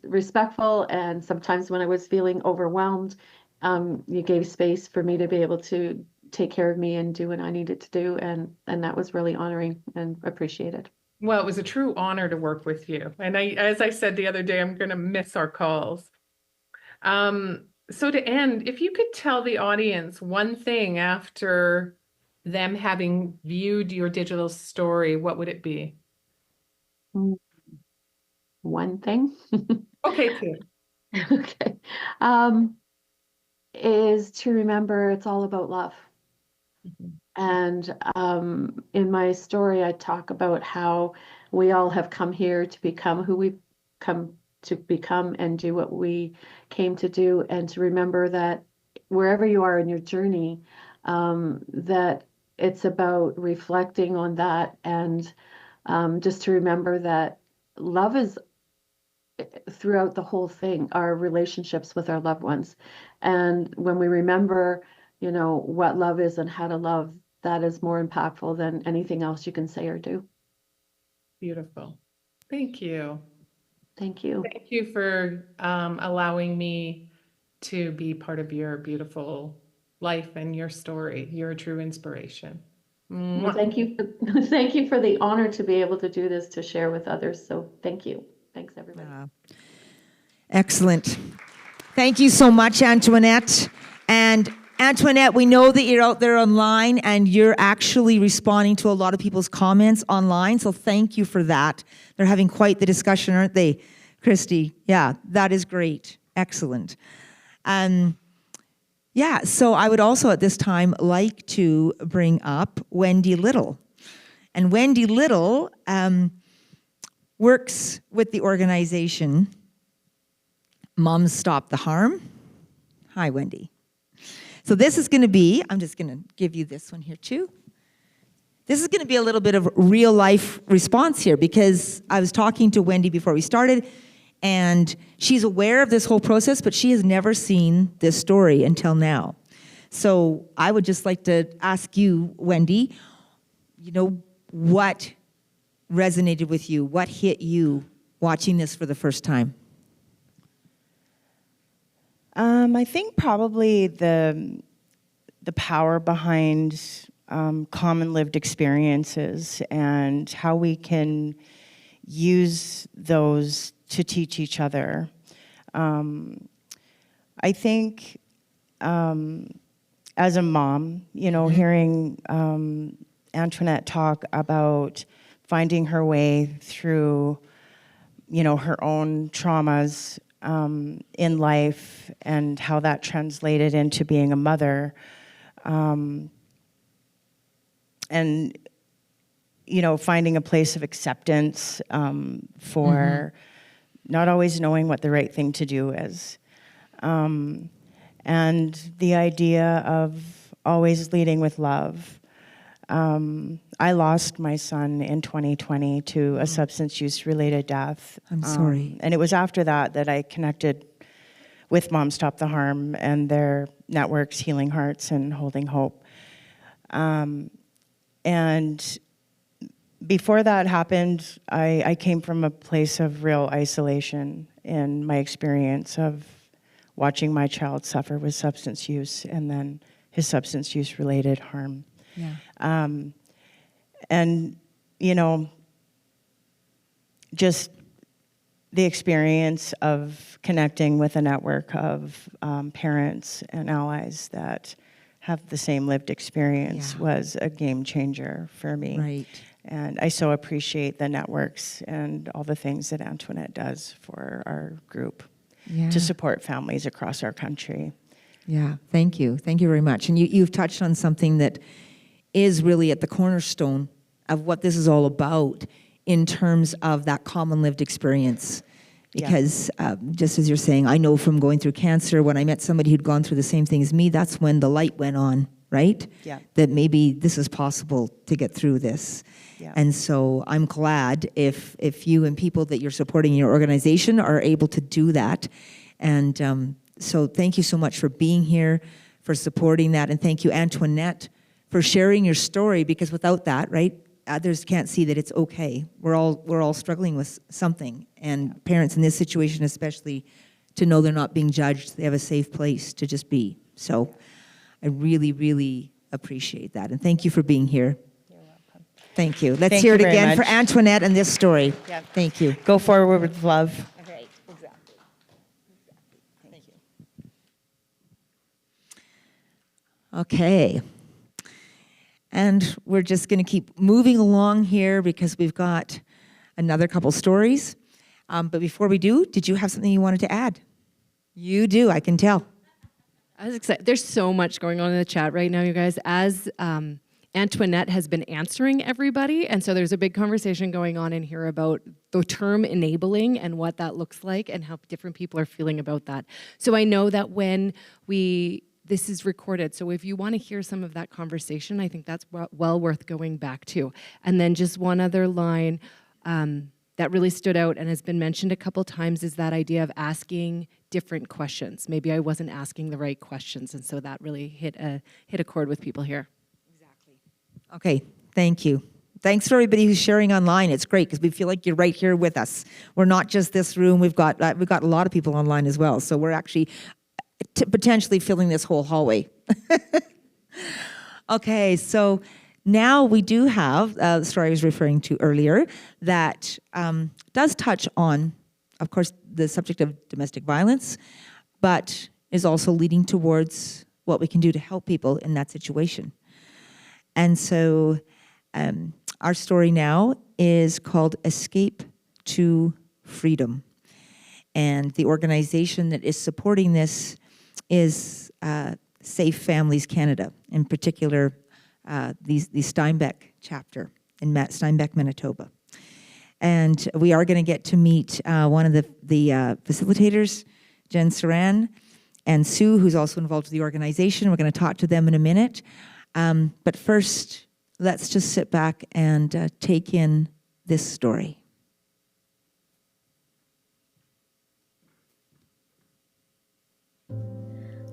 respectful. And sometimes when I was feeling overwhelmed, you gave space for me to be able to take care of me and do what I needed to do. And that was really honoring and appreciated. Well, it was a true honor to work with you. And as I said the other day, I'm going to miss our calls. So to end, if you could tell the audience one thing after them having viewed your digital story, what would it be? One thing. Okay, two. Okay. Is to remember it's all about love. And in my story, I talk about how we all have come here to become who we've come to become and do what we came to do, and to remember that wherever you are in your journey, that it's about reflecting on that, and just to remember that love is throughout the whole thing, our relationships with our loved ones. And when we remember, what love is and how to love, that is more impactful than anything else you can say or do. Beautiful. Thank you. Thank you. Thank you for allowing me to be part of your beautiful life and your story. You're a true inspiration. Well, thank you. Thank you for the honor to be able to do this, to share with others. So thank you. Thanks, everybody. Excellent. Thank you so much, Antoniette. And Antoniette, we know that you're out there online and you're actually responding to a lot of people's comments online. So thank you for that. They're having quite the discussion, aren't they, Christy? Yeah, that is great. Excellent. Yeah, so I would also at this time like to bring up Wendy Little. And Wendy Little works with the organization Moms Stop the Harm. Hi, Wendy. So this is going to be, I'm just going to give you this one here too. This is going to be a little bit of real life response here, because I was talking to Wendy before we started, and she's aware of this whole process, but she has never seen this story until now. So I would just like to ask you, Wendy, what resonated with you? What hit you watching this for the first time? I think probably the power behind common lived experiences and how we can use those to teach each other. I think as a mom, hearing Antoniette talk about finding her way through, her own traumas in life and how that translated into being a mother. And, finding a place of acceptance for not always knowing what the right thing to do is. And the idea of always leading with love. I lost my son in 2020 to a substance use related death. I'm sorry. And it was after that I connected with Moms Stop the Harm and their networks, Healing Hearts and Holding Hope. And before that happened, I came from a place of real isolation in my experience of watching my child suffer with substance use and then his substance use related harm. Yeah. And, just the experience of connecting with a network of parents and allies that have the same lived experience was a game changer for me. Right. And I so appreciate the networks and all the things that Antoniette does for our group to support families across our country. Yeah, thank you. Thank you very much. And you've touched on something that is really at the cornerstone of what this is all about in terms of that common lived experience. Because just as you're saying, I know from going through cancer, when I met somebody who'd gone through the same thing as me, that's when the light went on, right? Yeah. That maybe this is possible to get through this. Yeah. And so I'm glad if you and people that you're supporting in your organization are able to do that. And so thank you so much for being here, for supporting that. And thank you, Antoniette, for sharing your story, because without that, right, others can't see that it's okay. We're all struggling with something. And parents in this situation especially, to know they're not being judged, they have a safe place to just be. So I really, really appreciate that. And thank you for being here. You're welcome. Thank you. Let's Thank hear you it very again for much. Antoniette and this story. Yeah. Thank you. Go forward with love. Right, exactly. Thank you. Okay. And we're just going to keep moving along here because we've got another couple stories. But before we do, did you have something you wanted to add? You do, I can tell. I was excited. There's so much going on in the chat right now, you guys. As Antoniette has been answering everybody, and so there's a big conversation going on in here about the term enabling and what that looks like and how different people are feeling about that. So I know that when this is recorded, so if you want to hear some of that conversation, I think that's well worth going back to. And then just one other line that really stood out and has been mentioned a couple times is that idea of asking different questions. Maybe I wasn't asking the right questions, and so that really hit a chord with people here. Okay, thank you. Thanks for everybody who's sharing online. It's great because we feel like you're right here with us. We're not just this room. We've got a lot of people online as well. So we're actually potentially filling this whole hallway. Okay, so now we do have the story I was referring to earlier that does touch on, of course, the subject of domestic violence, but is also leading towards what we can do to help people in that situation. And so our story now is called Escape to Freedom. And the organization that is supporting this is Safe Families Canada, in particular the Steinbeck chapter in Steinbeck, Manitoba. And we are going to get to meet one of the facilitators, Jen Siran, and Sue, who's also involved with the organization. We're going to talk to them in a minute. But first, let's just sit back and take in this story.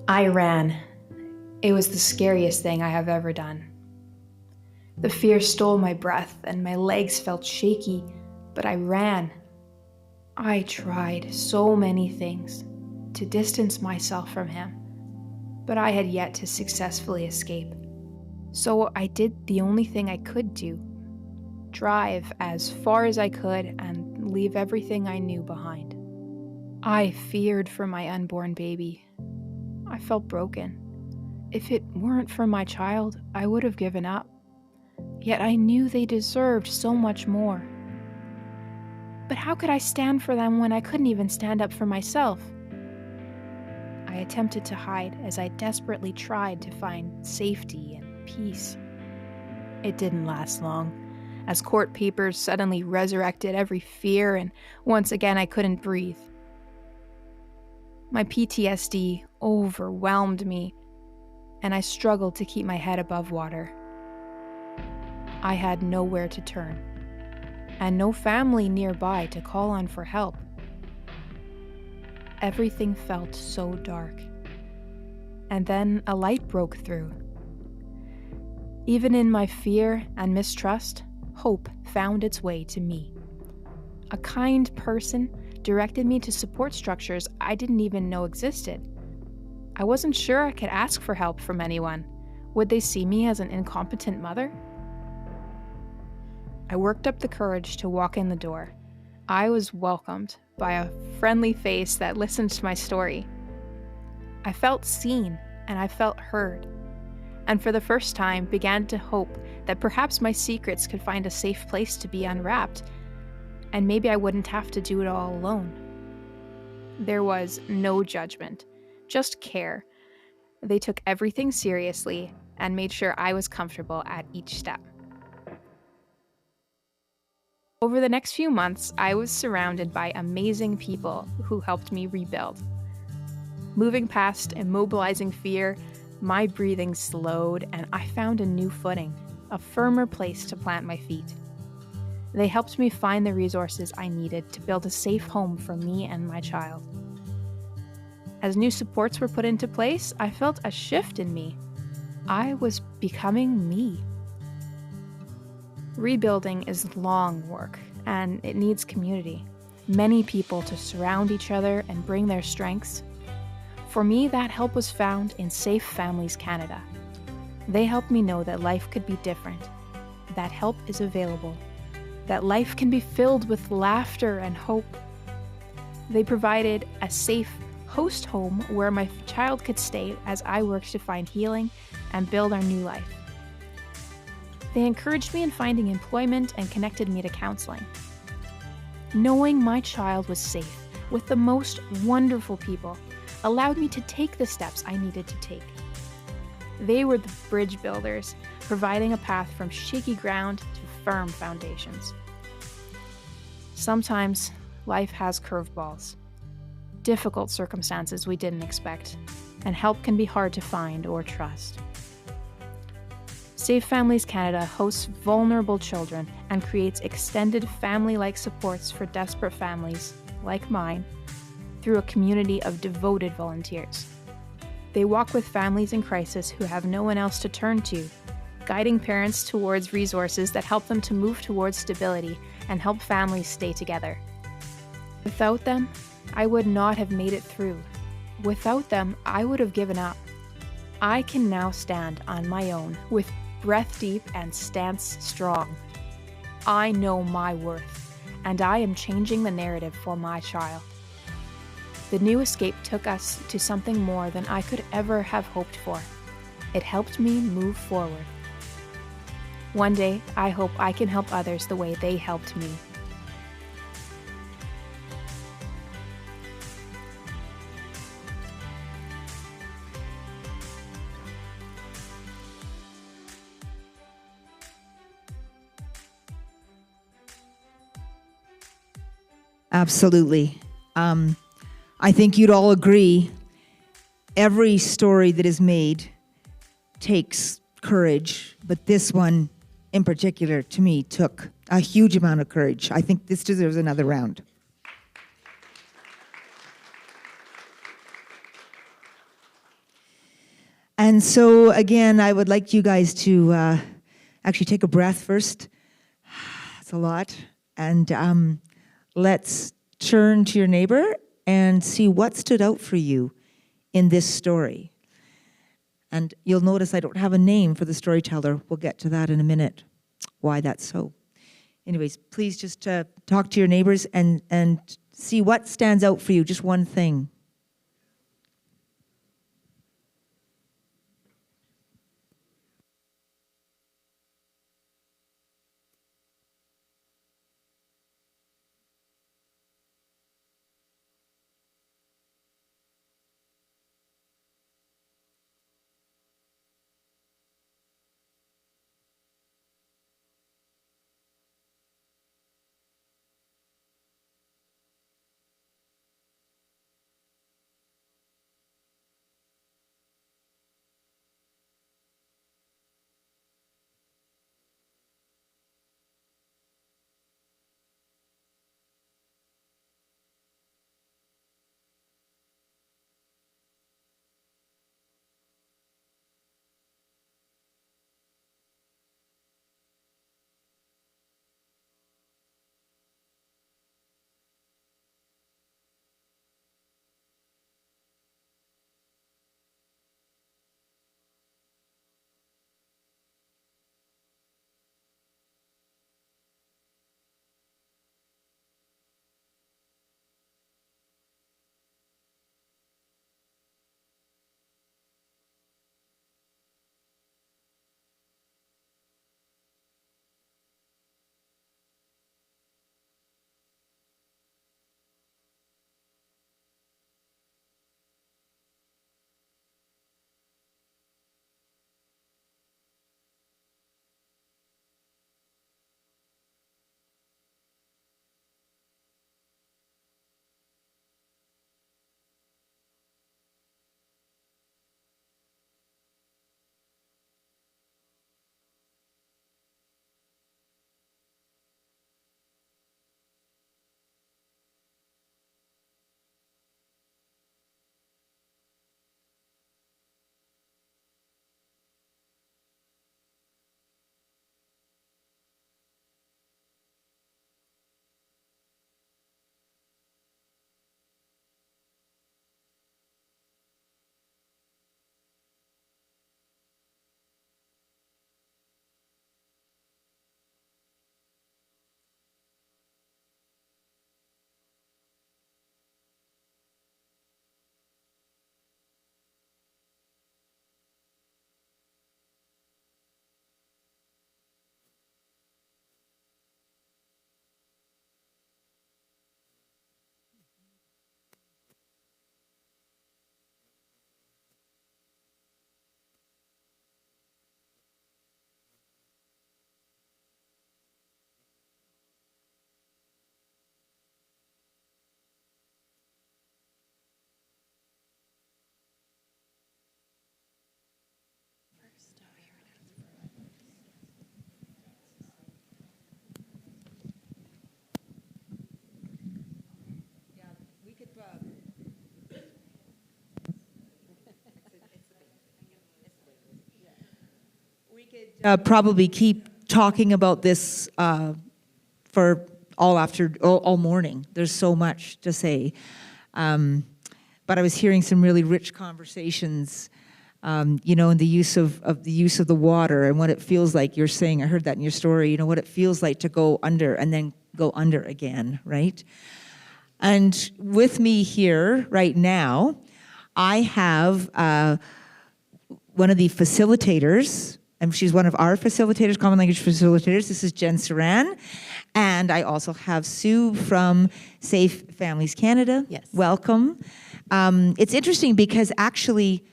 I ran. It was the scariest thing I have ever done. The fear stole my breath and my legs felt shaky, but I ran. I tried so many things to distance myself from him, but I had yet to successfully escape. So I did the only thing I could do, drive as far as I could and leave everything I knew behind. I feared for my unborn baby. I felt broken. If it weren't for my child, I would have given up. Yet I knew they deserved so much more. But how could I stand for them when I couldn't even stand up for myself? I attempted to hide as I desperately tried to find safety and peace. It didn't last long, as court papers suddenly resurrected every fear, and once again I couldn't breathe. My PTSD overwhelmed me, and I struggled to keep my head above water. I had nowhere to turn, and no family nearby to call on for help. Everything felt so dark. And then a light broke through. Even in my fear and mistrust, hope found its way to me. A kind person directed me to support structures I didn't even know existed. I wasn't sure I could ask for help from anyone. Would they see me as an incompetent mother? I worked up the courage to walk in the door. I was welcomed by a friendly face that listened to my story. I felt seen and I felt heard, and for the first time began to hope that perhaps my secrets could find a safe place to be unwrapped, and maybe I wouldn't have to do it all alone. There was no judgment, just care. They took everything seriously and made sure I was comfortable at each step. Over the next few months, I was surrounded by amazing people who helped me rebuild. Moving past immobilizing fear, my breathing slowed and I found a new footing, a firmer place to plant my feet. They helped me find the resources I needed to build a safe home for me and my child. As new supports were put into place, I felt a shift in me. I was becoming me. Rebuilding is long work, and it needs community. Many people to surround each other and bring their strengths. For me, that help was found in Safe Families Canada. They helped me know that life could be different, that help is available, that life can be filled with laughter and hope. They provided a safe host home where my child could stay as I worked to find healing and build our new life. They encouraged me in finding employment and connected me to counseling. Knowing my child was safe with the most wonderful people allowed me to take the steps I needed to take. They were the bridge builders, providing a path from shaky ground to firm foundations. Sometimes life has curveballs, difficult circumstances we didn't expect, and help can be hard to find or trust. Safe Families Canada hosts vulnerable children and creates extended family-like supports for desperate families, like mine, through a community of devoted volunteers. They walk with families in crisis who have no one else to turn to, guiding parents towards resources that help them to move towards stability and help families stay together. Without them, I would not have made it through. Without them, I would have given up. I can now stand on my own with breath deep and stance strong. I know my worth, and I am changing the narrative for my child. The new escape took us to something more than I could ever have hoped for. It helped me move forward. One day, I hope I can help others the way they helped me. Absolutely. I think you'd all agree every story that is made takes courage, but this one in particular, to me, took a huge amount of courage. I think this deserves another round. And so, again, I would like you guys to actually take a breath first. That's a lot. And let's turn to your neighbor and see what stood out for you in this story. And you'll notice I don't have a name for the storyteller. We'll get to that in a minute, why that's so. Anyways, please just talk to your neighbors and see what stands out for you, just one thing. Probably keep talking about this for all morning. There's so much to say. But I was hearing some really rich conversations, in the use of the water and what it feels like. You're saying, I heard that in your story, what it feels like to go under and then go under again, right? And with me here right now, I have one of the facilitators, and she's one of our facilitators, common language facilitators. This is Jen Siran. And I also have Sue from Safe Families Canada. Yes. Welcome. It's interesting because actually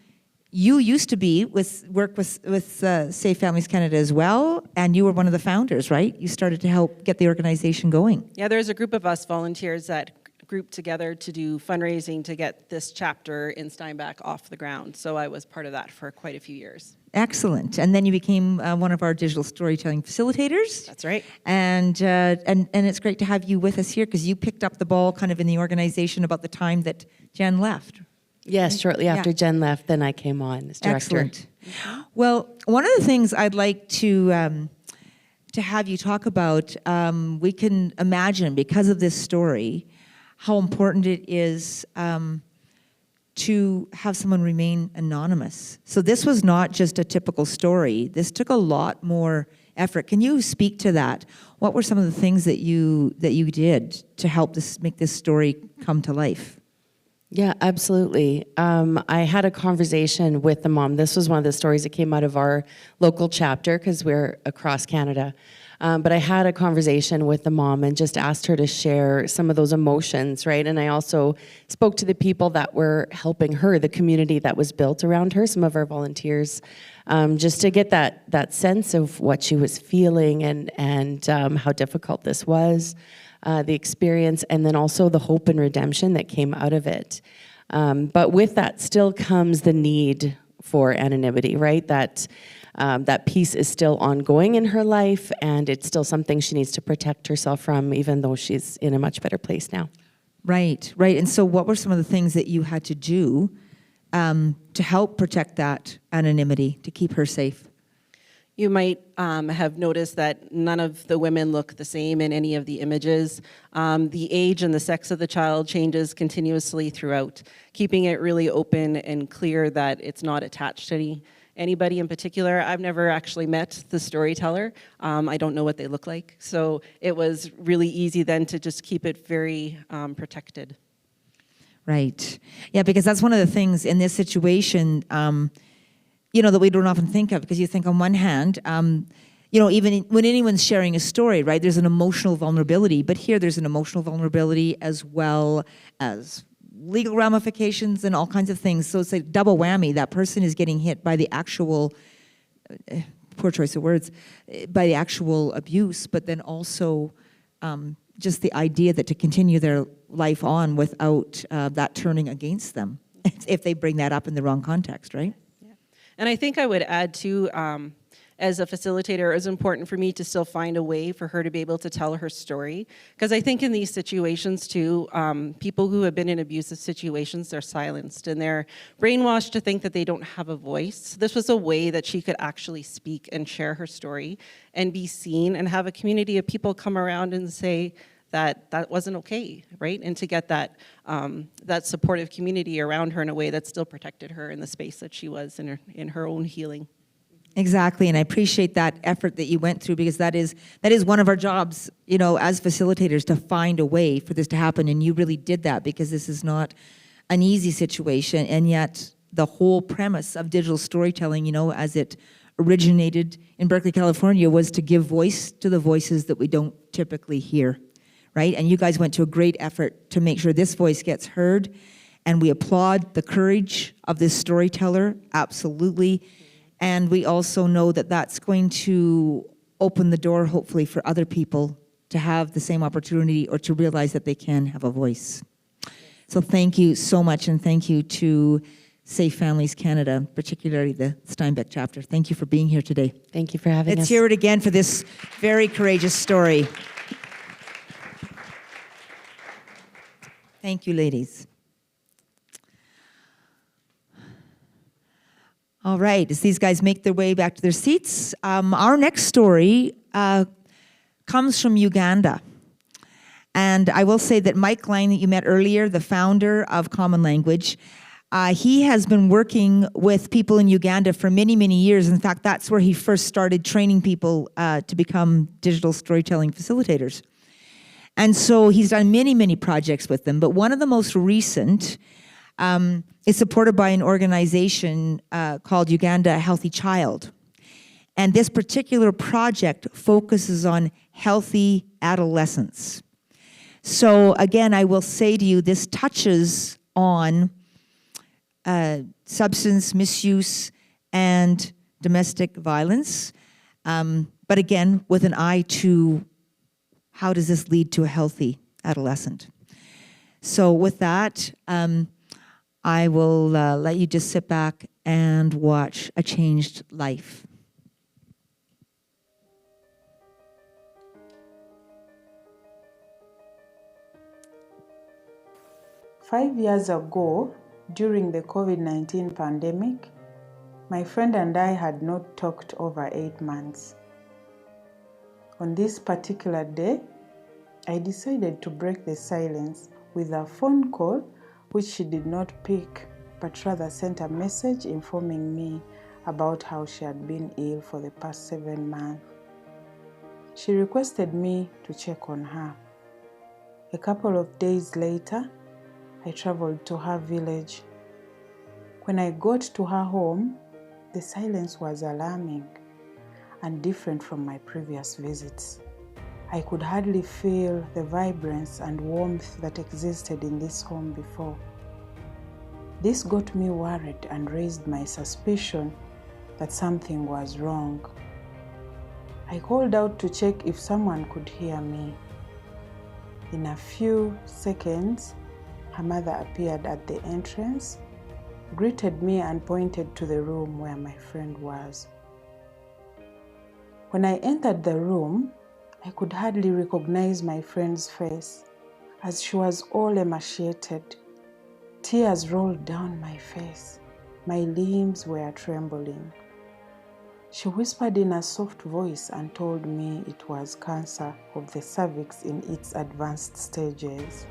you used to work with Safe Families Canada as well, and you were one of the founders, right? You started to help get the organization going. Yeah, there's a group of us volunteers that grouped together to do fundraising to get this chapter in Steinbach off the ground. So I was part of that for quite a few years. Excellent. And then you became one of our digital storytelling facilitators. That's right. And it's great to have you with us here because you picked up the ball kind of in the organization about the time that Jen left. Yes, shortly after Jen left, then I came on as director. Excellent. Well, one of the things I'd like to have you talk about, we can imagine because of this story, how important it is to have someone remain anonymous. So this was not just a typical story. This took a lot more effort. Can you speak to that? What were some of the things that you did to help make this story come to life? Yeah, absolutely. I had a conversation with the mom. This was one of the stories that came out of our local chapter because we're across Canada. But I had a conversation with the mom and just asked her to share some of those emotions, right? And I also spoke to the people that were helping her, the community that was built around her, some of our volunteers, just to get that sense of what she was feeling and how difficult this was, the experience, and then also the hope and redemption that came out of it. But with that still comes the need for anonymity, right? That piece is still ongoing in her life, and it's still something she needs to protect herself from, even though she's in a much better place now. Right. And so what were some of the things that you had to do to help protect that anonymity, to keep her safe? You might have noticed that none of the women look the same in any of the images. The age and the sex of the child changes continuously throughout, keeping it really open and clear that it's not attached to anybody in particular. I've never actually met the storyteller. I don't know what they look like. So it was really easy then to just keep it very protected. Right. Yeah, because that's one of the things in this situation, that we don't often think of, because you think on one hand, even when anyone's sharing a story, right, there's an emotional vulnerability, but here there's an emotional vulnerability as well as legal ramifications and all kinds of things. So it's a double whammy. That person is getting hit by the actual, poor choice of words, by the actual abuse, but then also just the idea that to continue their life on without that turning against them, if they bring that up in the wrong context, right? Yeah. And I think I would add too, as a facilitator, it was important for me to still find a way for her to be able to tell her story. Because I think in these situations too, people who have been in abusive situations, they're silenced and they're brainwashed to think that they don't have a voice. This was a way that she could actually speak and share her story and be seen and have a community of people come around and say that wasn't okay, right? And to get that supportive community around her in a way that still protected her in the space that she was in her own healing. Exactly, and I appreciate that effort that you went through, because that is one of our jobs, as facilitators, to find a way for this to happen, and you really did that, because this is not an easy situation, and yet the whole premise of digital storytelling, as it originated in Berkeley, California, was to give voice to the voices that we don't typically hear, right? And you guys went to a great effort to make sure this voice gets heard, and we applaud the courage of this storyteller, absolutely. And we also know that that's going to open the door, hopefully, for other people to have the same opportunity or to realize that they can have a voice. So thank you so much, and thank you to Safe Families Canada, particularly the Steinbach chapter. Thank you for being here today. Thank you for having us. Let's hear it again for this very courageous story. Thank you, ladies. All right, as these guys make their way back to their seats, our next story comes from Uganda. And I will say that Mike Lang, that you met earlier, the founder of Common Language, he has been working with people in Uganda for many, many years. In fact, that's where he first started training people to become digital storytelling facilitators. And so he's done many, many projects with them. But one of the most recent is supported by an organization called Uganda Healthy Child. And this particular project focuses on healthy adolescence. So again, I will say to you, this touches on substance misuse and domestic violence, but again, with an eye to how does this lead to a healthy adolescent. So with that, I will let you just sit back and watch a changed life. Five years ago, during the COVID-19 pandemic, my friend and I had not talked over 8 months. On this particular day, I decided to break the silence with a phone call which she did not pick, but rather sent a message informing me about how she had been ill for the past 7 months. She requested me to check on her. A couple of days later, I traveled to her village. When I got to her home, the silence was alarming and different from my previous visits. I could hardly feel the vibrance and warmth that existed in this home before. This got me worried and raised my suspicion that something was wrong. I called out to check if someone could hear me. In a few seconds, her mother appeared at the entrance, greeted me and pointed to the room where my friend was. When I entered the room, I could hardly recognize my friend's face as she was all emaciated. Tears rolled down my face. My limbs were trembling. She whispered in a soft voice and told me it was cancer of the cervix in its advanced stages.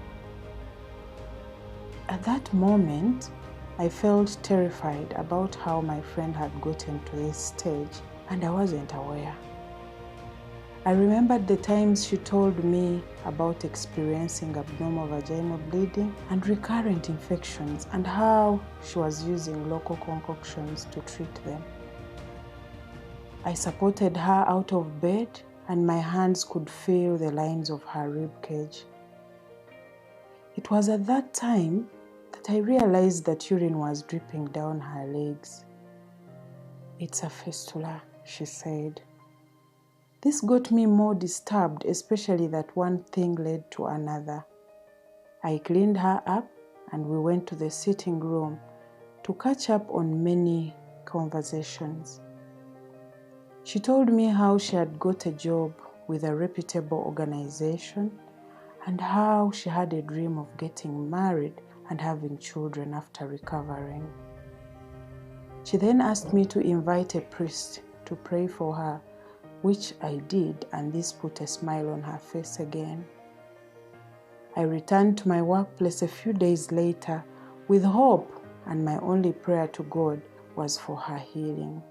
At that moment, I felt terrified about how my friend had gotten to this stage, and I wasn't aware. I remembered the times she told me about experiencing abnormal vaginal bleeding and recurrent infections, and how she was using local concoctions to treat them. I supported her out of bed, and my hands could feel the lines of her rib cage. It was at that time that I realized that urine was dripping down her legs. "It's a fistula," she said. This got me more disturbed, especially that one thing led to another. I cleaned her up and we went to the sitting room to catch up on many conversations. She told me how she had got a job with a reputable organization and how she had a dream of getting married and having children after recovering. She then asked me to invite a priest to pray for her, which I did, and this put a smile on her face again. I returned to my workplace a few days later with hope, and my only prayer to God was for her healing.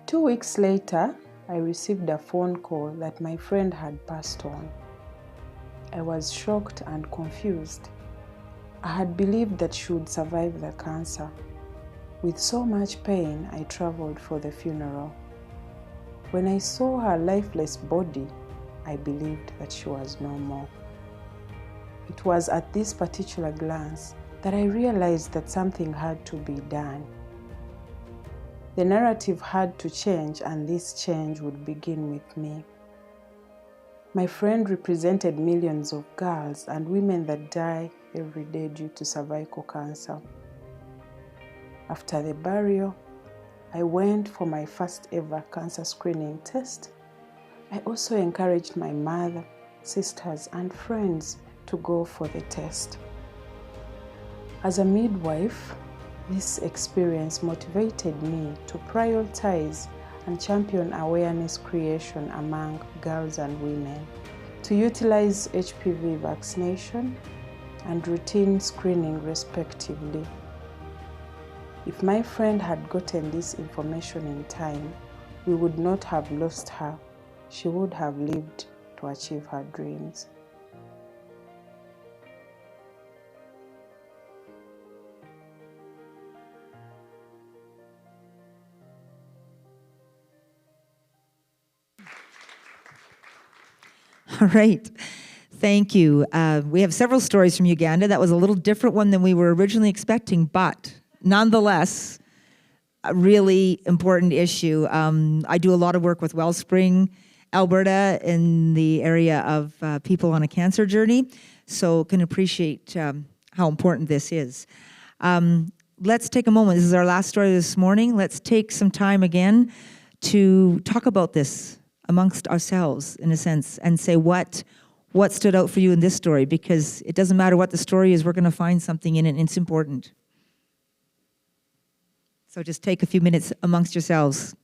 2 weeks later, I received a phone call that my friend had passed on. I was shocked and confused. I had believed that she would survive the cancer. With so much pain, I traveled for the funeral. When I saw her lifeless body, I believed that she was no more. It was at this particular glance that I realized that something had to be done. The narrative had to change, and this change would begin with me. My friend represented millions of girls and women that die every day due to cervical cancer. After the burial, I went for my first ever cancer screening test. I also encouraged my mother, sisters, and friends to go for the test. As a midwife, This experience motivated me to prioritize and champion awareness creation among girls and women, to utilize HPV vaccination and routine screening respectively. If my friend had gotten this information in time, we would not have lost her. She would have lived to achieve her dreams. All right. Thank you. We have several stories from Uganda. That was a little different one than we were originally expecting, but nonetheless, a really important issue. I do a lot of work with Wellspring, Alberta, in the area of people on a cancer journey, so can appreciate how important this is. Let's take a moment. This is our last story this morning. Let's take some time again to talk about this amongst ourselves, in a sense, and say what stood out for you in this story, because it doesn't matter what the story is, we're going to find something in it, and it's important. So just take a few minutes amongst yourselves.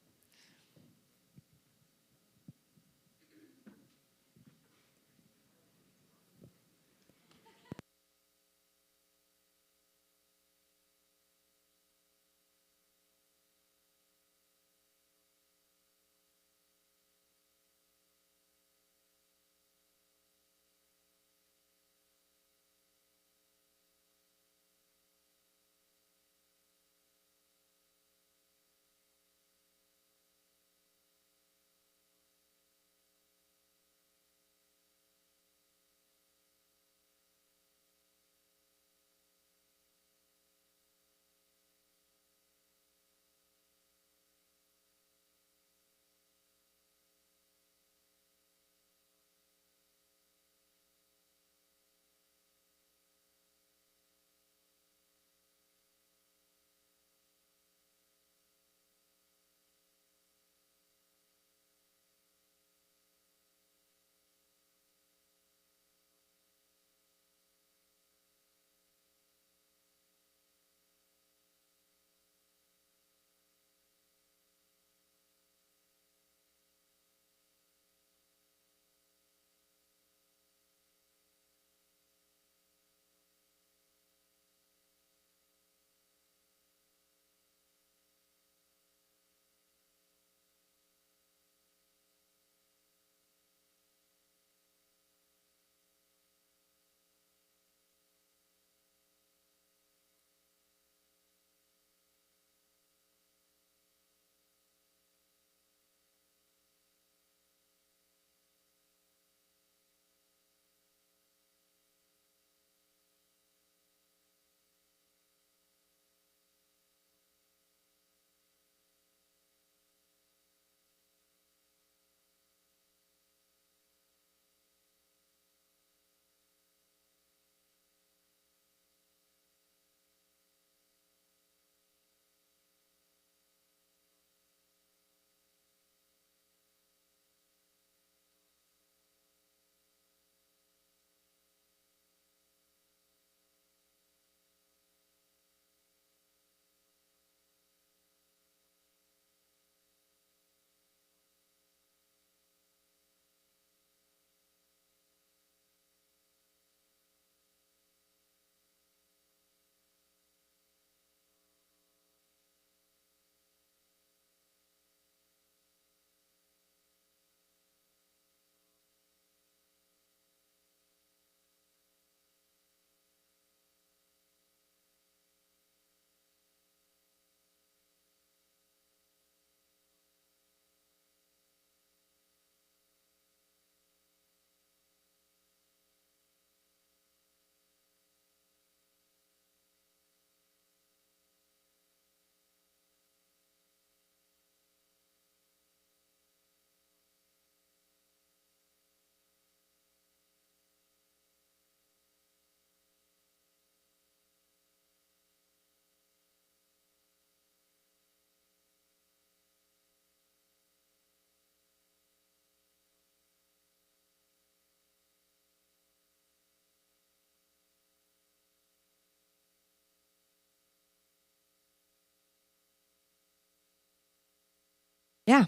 Yeah.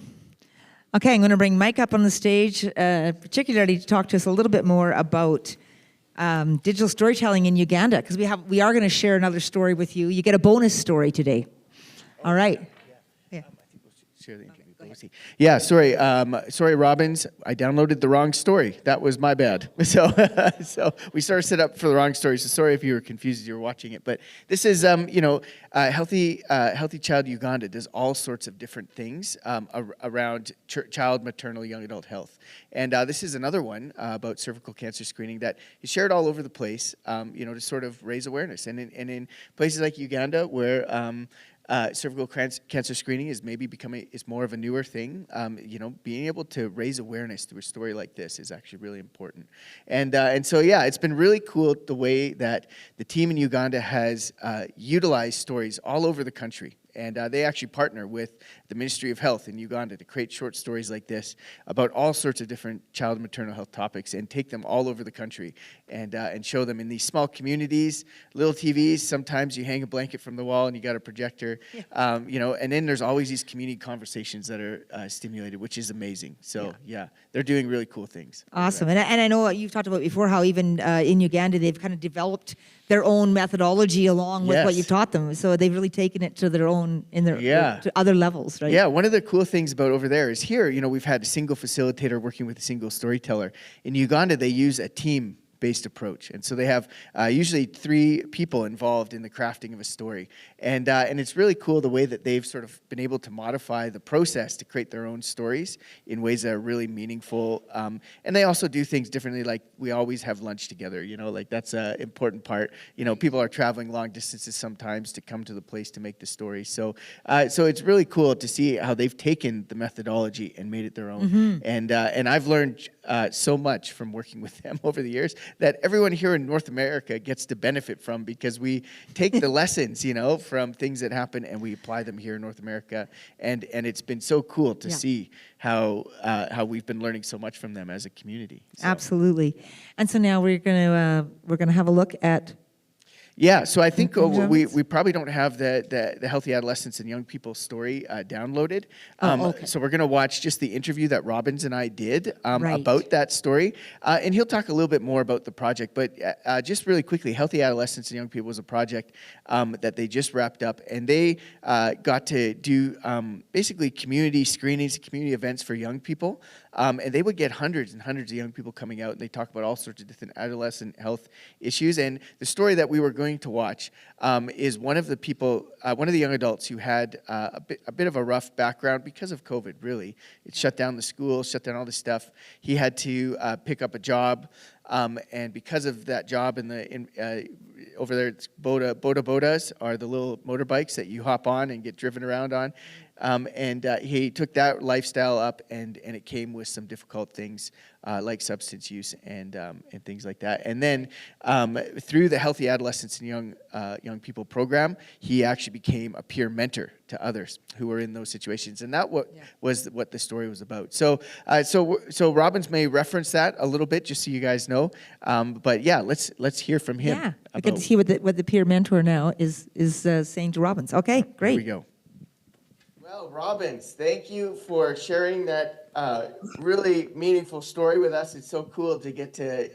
Okay, I'm going to bring Mike up on the stage, particularly to talk to us a little bit more about digital storytelling in Uganda, because we are going to share another story with you. You get a bonus story today. All right. Yeah. Share the interview. Yeah, sorry, Robens. I downloaded the wrong story. That was my bad. So, so we sort of set up for the wrong story. So sorry if you were confused as you were watching it. But this is, Healthy Child Uganda does all sorts of different things around child, maternal, young adult health. And this is another one about cervical cancer screening that is shared all over the place, to sort of raise awareness. And in places like Uganda, where cervical cancer screening is maybe is more of a newer thing. Being able to raise awareness through a story like this is actually really important. And so, yeah, it's been really cool the way that the team in Uganda has utilized stories all over the country. And they actually partner with the Ministry of Health in Uganda to create short stories like this about all sorts of different child and maternal health topics and take them all over the country and show them in these small communities, little TVs. Sometimes you hang a blanket from the wall and you got a projector, and then there's always these community conversations that are stimulated, which is amazing. So, yeah, they're doing really cool things. Awesome. And I know you've talked about before how even in Uganda they've kind of developed their own methodology along with what you've taught them. So they've really taken it to their own, to other levels, right? Yeah, one of the cool things about over there is here, we've had a single facilitator working with a single storyteller. In Uganda, they use a team-based approach. And so they have usually 3 people involved in the crafting of a story. And it's really cool the way that they've sort of been able to modify the process to create their own stories in ways that are really meaningful. And they also do things differently, like we always have lunch together, that's an important part. People are traveling long distances sometimes to come to the place to make the story. So it's really cool to see how they've taken the methodology and made it their own. Mm-hmm. And I've learned so much from working with them over the years that everyone here in North America gets to benefit from, because we take the lessons, from things that happen and we apply them here in North America. And it's been so cool to see how we've been learning so much from them as a community. So. Absolutely. And so now we're gonna have a look at. Yeah, so I think we probably don't have the Healthy Adolescents and Young People story downloaded. Okay. So we're going to watch just the interview that Robens and I did about that story. And he'll talk a little bit more about the project. But just really quickly, Healthy Adolescents and Young People was a project that they just wrapped up. And they got to do basically community screenings, community events for young people. And they would get hundreds and hundreds of young people coming out, and they talk about all sorts of different adolescent health issues. And the story that we were going to watch is one of the young adults who had a bit of a rough background because of COVID, really. It shut down the school, shut down all this stuff. He had to pick up a job, and because of that job over there, it's bodas are the little motorbikes that you hop on and get driven around on. And he took that lifestyle up, and it came with some difficult things like substance use and things like that. And then through the Healthy Adolescents and Young People program, he actually became a peer mentor to others who were in those situations, and that was what the story was about. So Robens may reference that a little bit, just so you guys know. But yeah, let's hear from him. Yeah, I get to see what the peer mentor now is saying to Robens. Okay, great. Here we go. Well, Robens, thank you for sharing that really meaningful story with us. It's so cool to get to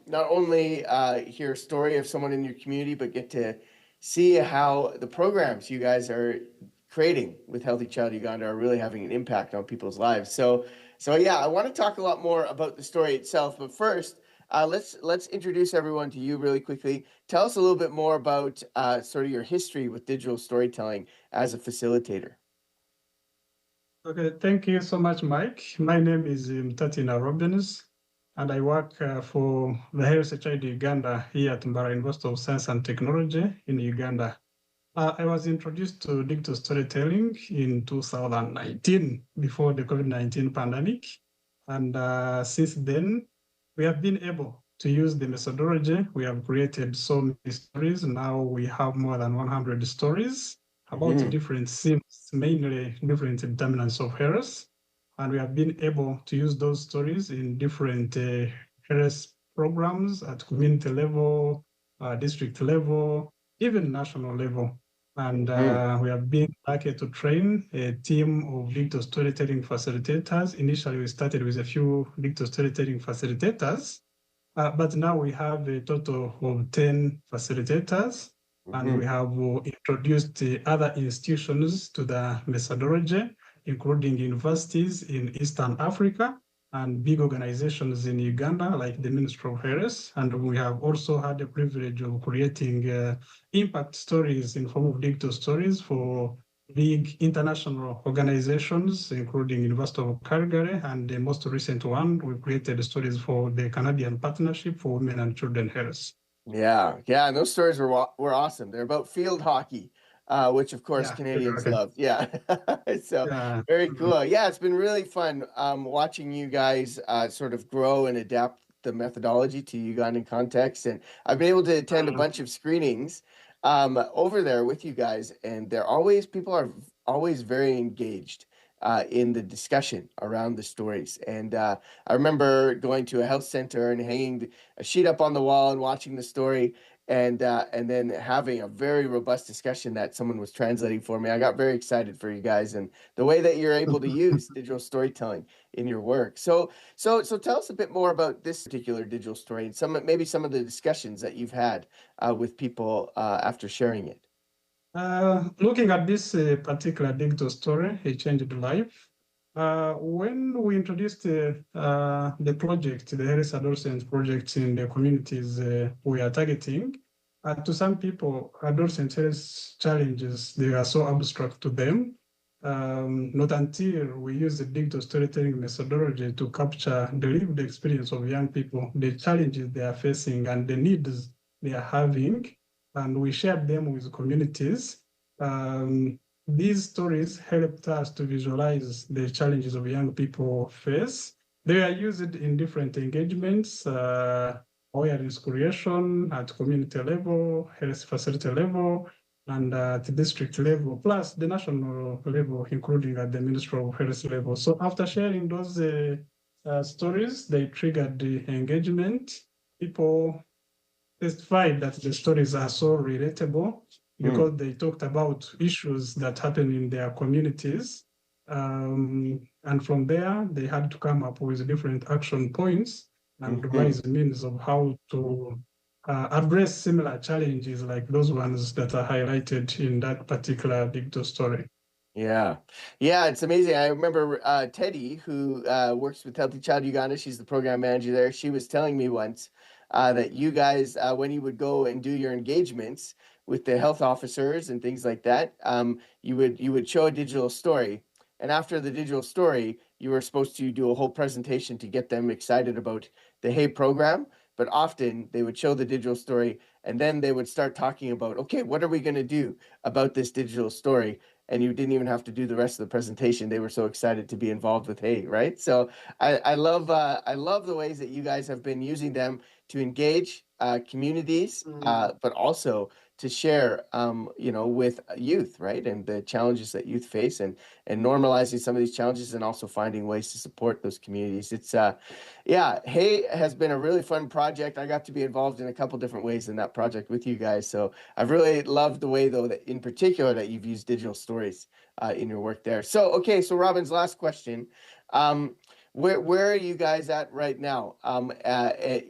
not only hear a story of someone in your community, but get to see how the programs you guys are creating with Healthy Child Uganda are really having an impact on people's lives. So yeah, I want to talk a lot more about the story itself, but first, let's introduce everyone to you really quickly. Tell us a little bit more about sort of your history with digital storytelling as a facilitator. Okay, thank you so much, Mike. My name is Mutatina Robens, and I work for the Healthy Child Uganda here at Mbara University of Science and Technology in Uganda. I was introduced to digital storytelling in 2019, before the COVID-19 pandemic. And since then, we have been able to use the methodology. We have created so many stories. Now we have more than 100 stories about different themes, mainly different determinants of health. And we have been able to use those stories in different health programs at community level, district level, even national level. And we have been lucky to train a team of digital storytelling facilitators. Initially, we started with a few digital storytelling facilitators, but now we have a total of 10 facilitators, and we have introduced other institutions to the methodology, including universities in Eastern Africa and big organizations in Uganda, like the Ministry of Health. And we have also had the privilege of creating impact stories in form of digital stories for big international organizations, including University of Calgary, and the most recent one, we created stories for the Canadian Partnership for Women and Children Health. Yeah, and those stories were awesome. They're about field hockey, which of course Canadians love. Yeah, so very cool. Yeah, it's been really fun watching you guys sort of grow and adapt the methodology to Ugandan context, and I've been able to attend a bunch of screenings over there with you guys, and people are always very engaged in the discussion around the stories. And I remember going to a health center and hanging a sheet up on the wall and watching the story, and then having a very robust discussion that someone was translating for me. I got very excited for you guys and the way that you're able to use digital storytelling in your work. So tell us a bit more about this particular digital story and maybe some of the discussions that you've had with people after sharing it. Looking at this particular digital story, it changed life. When we introduced the project, the Health Adolescent project in the communities we are targeting, to some people, adolescent health challenges, they are so abstract to them. Not until we use the digital storytelling methodology to capture the lived experience of young people, the challenges they are facing and the needs they are having, and we shared them with communities. These stories helped us to visualize the challenges of young people face. They are used in different engagements, awareness creation at community level, health facility level, and at the district level, plus the national level, including at the Ministry of Health level. So after sharing those stories, they triggered the engagement. People testified that the stories are so relatable because they talked about issues that happen in their communities. And from there, they had to come up with different action points and devise means of how to address similar challenges like those ones that are highlighted in that particular digital story. Yeah, it's amazing. I remember Teddy, who works with Healthy Child Uganda. She's the program manager there. She was telling me once that you guys, when you would go and do your engagements with the health officers and things like that, you would show a digital story, and after the digital story, you were supposed to do a whole presentation to get them excited about the HEY program. But often they would show the digital story, and then they would start talking about, okay, what are we going to do about this digital story? And you didn't even have to do the rest of the presentation. They were so excited to be involved with HEY, right? So I love the ways that you guys have been using them to engage communities, but also to share, with youth, right? And the challenges that youth face, and normalizing some of these challenges, and also finding ways to support those communities. It's, HEY has been a really fun project. I got to be involved in a couple different ways in that project with you guys. So I've really loved the way, though, that in particular that you've used digital stories in your work there. So, okay, so Robin's last question. Where are you guys at right now?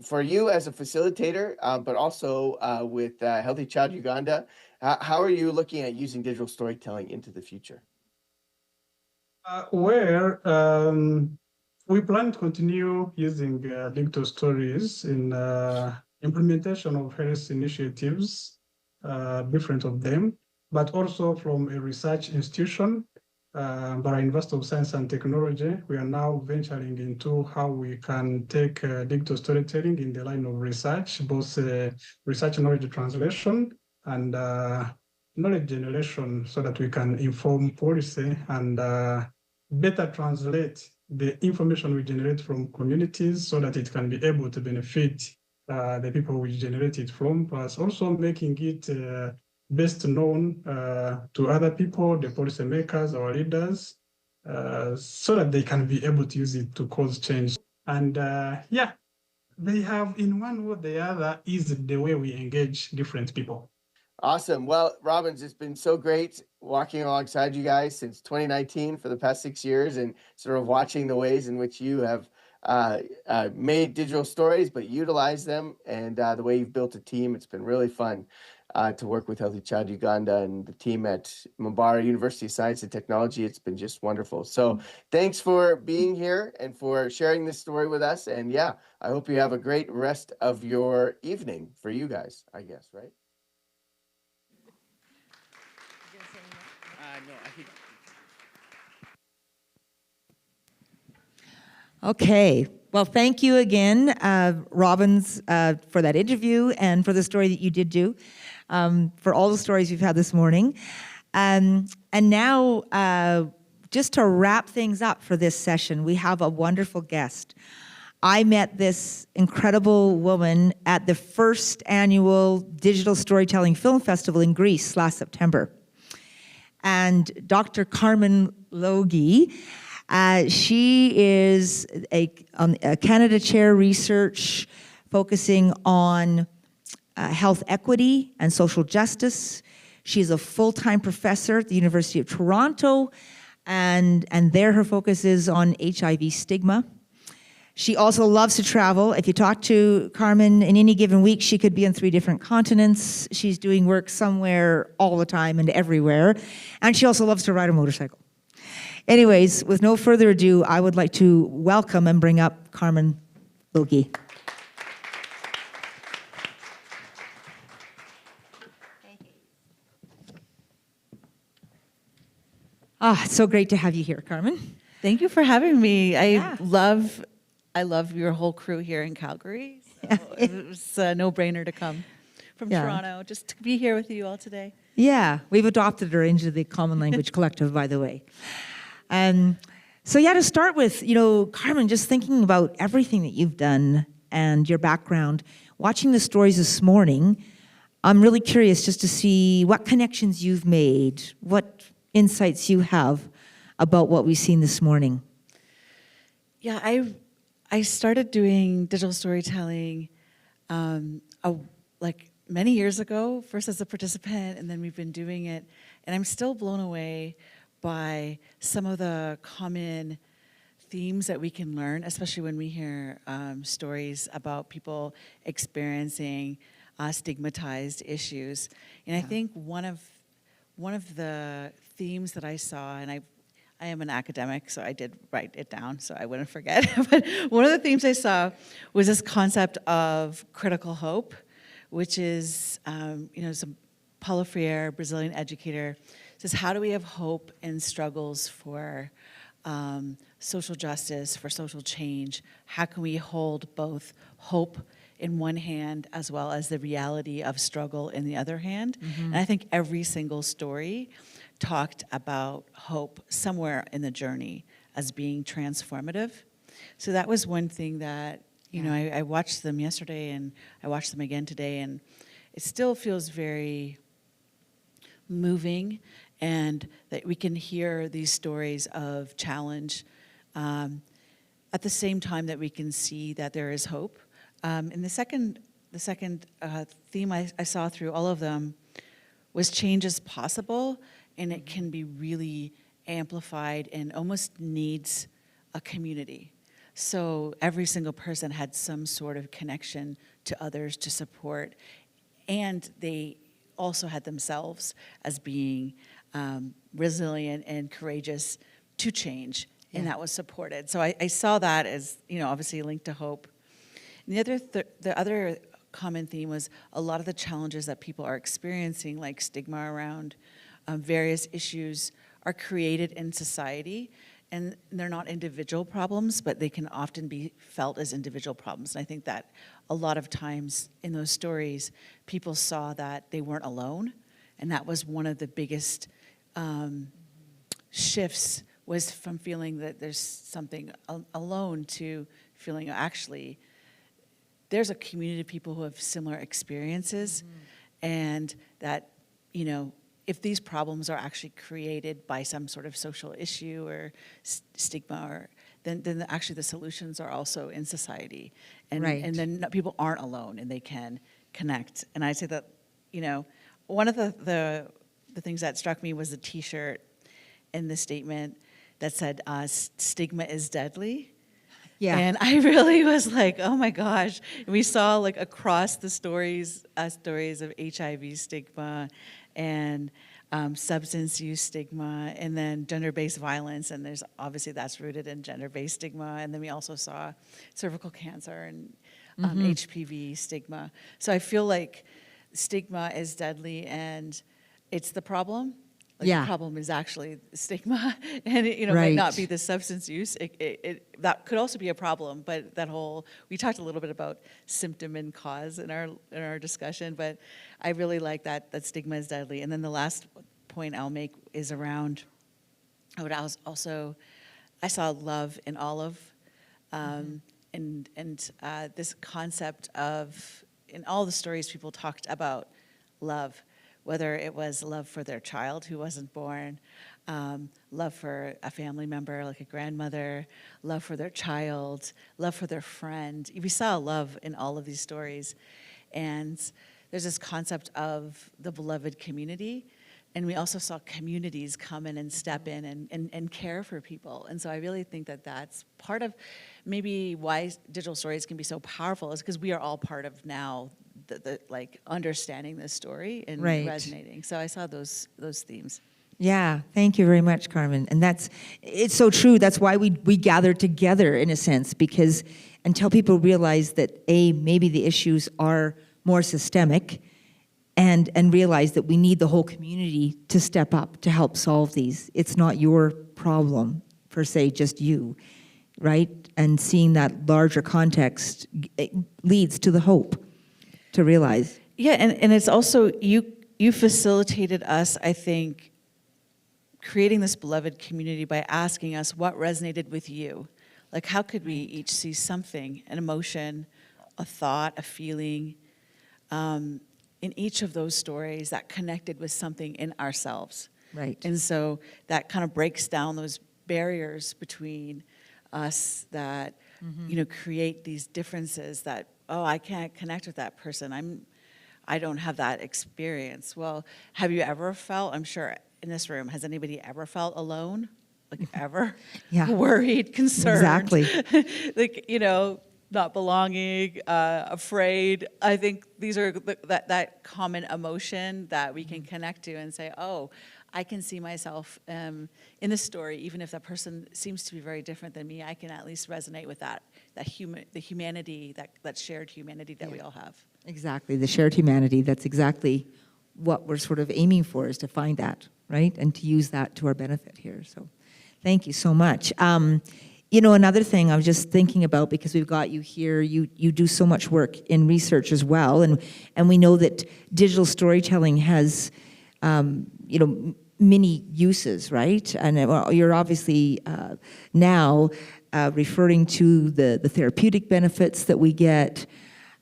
For you as a facilitator, but also with Healthy Child Uganda, how are you looking at using digital storytelling into the future? We plan to continue using digital stories in implementation of health initiatives, different of them, but also from a research institution. By University of Science and Technology, we are now venturing into how we can take digital storytelling in the line of research, both research knowledge translation and knowledge generation, so that we can inform policy and better translate the information we generate from communities so that it can be able to benefit the people we generate it from, plus also making it best known to other people, the policymakers, our leaders, so that they can be able to use it to cause change. And they have, in one way or the other, is the way we engage different people. Awesome. Well, Robens, it's been so great walking alongside you guys since 2019 for the past 6 years, and sort of watching the ways in which you have made digital stories, but utilized them, and the way you've built a team. It's been really fun to work with Healthy Child Uganda and the team at Mombara University of Science and Technology. It's been just wonderful. So thanks for being here and for sharing this story with us. And yeah, I hope you have a great rest of your evening for you guys, I guess, right? No, I think. Okay. Well, thank you again, Robens, for that interview and for the story that you did do, for all the stories we've had this morning. And now, just to wrap things up for this session, we have a wonderful guest. I met this incredible woman at the first annual Digital Storytelling Film Festival in Greece last September. And Dr. Carmen Logie, she is a Canada Chair Research focusing on health equity and social justice. She's a full-time professor at the University of Toronto, and there her focus is on HIV stigma. She also loves to travel. If you talk to Carmen in any given week, she could be on 3 different continents. She's doing work somewhere all the time and everywhere. And she also loves to ride a motorcycle. Anyways, with no further ado, I would like to welcome and bring up Carmen Logie. It's so great to have you here, Carmen. Thank you for having me. I love your whole crew here in Calgary. So it was a no-brainer to come from Toronto, just to be here with you all today. Yeah, we've adopted her into the Common Language Collective, by the way. So to start with, Carmen, just thinking about everything that you've done and your background, watching the stories this morning, I'm really curious just to see what connections you've made, what insights you have about what we've seen this morning. Yeah, I started doing digital storytelling like many years ago, first as a participant, and then we've been doing it. And I'm still blown away by some of the common themes that we can learn, especially when we hear stories about people experiencing stigmatized issues. And I think one of the themes that I saw, and I am an academic, so I did write it down so I wouldn't forget. But one of the themes I saw was this concept of critical hope, which is, some Paulo Freire, Brazilian educator, says, how do we have hope in struggles for social justice, for social change? How can we hold both hope in one hand as well as the reality of struggle in the other hand? Mm-hmm. And I think every single story talked about hope somewhere in the journey as being transformative. So that was one thing that, I watched them yesterday and I watched them again today, and it still feels very moving, and that we can hear these stories of challenge at the same time that we can see that there is hope. And the second theme I saw through all of them was change is possible, and it can be really amplified and almost needs a community. So every single person had some sort of connection to others to support, and they also had themselves as being resilient and courageous to change, and that was supported. So I saw that as, obviously linked to hope. And the other common theme was a lot of the challenges that people are experiencing, like stigma around various issues, are created in society, and they're not individual problems, but they can often be felt as individual problems. And I think that a lot of times in those stories, people saw that they weren't alone, and that was one of the biggest shifts, was from feeling that there's something alone to feeling actually there's a community of people who have similar experiences, and that, if these problems are actually created by some sort of social issue or stigma, then actually the solutions are also in society. And, right. And then people aren't alone and they can connect. And I say that, one of the things that struck me was the T-shirt in the statement that said, "Stigma is deadly." Yeah. And I really was like, oh my gosh. And we saw like across the stories of HIV stigma and substance use stigma, and then gender-based violence. And there's obviously that's rooted in gender-based stigma. And then we also saw cervical cancer and HPV stigma. So I feel like stigma is deadly and it's the problem. Like Yeah. The problem is actually stigma, and it, might Right. not be the substance use. That could also be a problem, but we talked a little bit about symptom and cause in our discussion, but I really like that stigma is deadly. And then the last point I'll make is around, I saw love in olive, and this concept of, in all the stories people talked about love, whether it was love for their child who wasn't born, love for a family member like a grandmother, love for their child, love for their friend. We saw love in all of these stories. And there's this concept of the beloved community. And we also saw communities come in and step in and care for people. And so I really think that that's part of maybe why digital stories can be so powerful, is because we are all part of now the like understanding this story and Right. resonating. So I saw those themes. Yeah, thank you very much, Carmen. And it's so true. That's why we gather together in a sense, because until people realize that maybe the issues are more systemic, and realize that we need the whole community to step up to help solve these. It's not your problem per se, just you, right? And seeing that larger context leads to the hope to realize. Yeah, and it's also, you facilitated us, I think, creating this beloved community by asking us what resonated with you. Like, how could we each see something, an emotion, a thought, a feeling, in each of those stories that connected with something in ourselves. Right. And so that kind of breaks down those barriers between us that, create these differences that, I can't connect with that person. I don't have that experience. Well, have you ever felt, I'm sure in this room, has anybody ever felt alone? Like ever? Yeah. Worried, concerned. Exactly. Like, not belonging, afraid. I think these are that common emotion that we can connect to and say, oh, I can see myself in this story, even if that person seems to be very different than me. I can at least resonate with the humanity, that shared humanity that we all have. Exactly, the shared humanity. That's exactly what we're sort of aiming for, is to find that, right? And to use that to our benefit here. So thank you so much. Another thing I was just thinking about, because we've got you here, you do so much work in research as well, and we know that digital storytelling has, many uses, right? And you're obviously now referring to the therapeutic benefits that we get,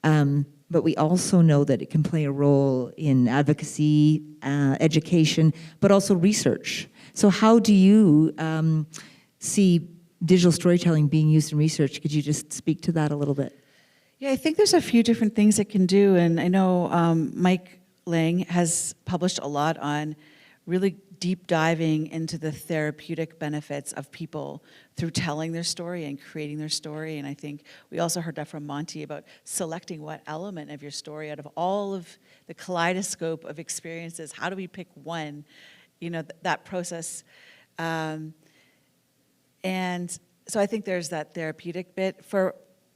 but we also know that it can play a role in advocacy, education, but also research. So how do you see digital storytelling being used in research? Could you just speak to that a little bit? Yeah, I think there's a few different things it can do, and I know Mike Lang has published a lot on really deep diving into the therapeutic benefits of people through telling their story and creating their story. And I think we also heard that from Monte about selecting what element of your story out of all of the kaleidoscope of experiences. How do we pick one? That process. And so I think there's that therapeutic bit.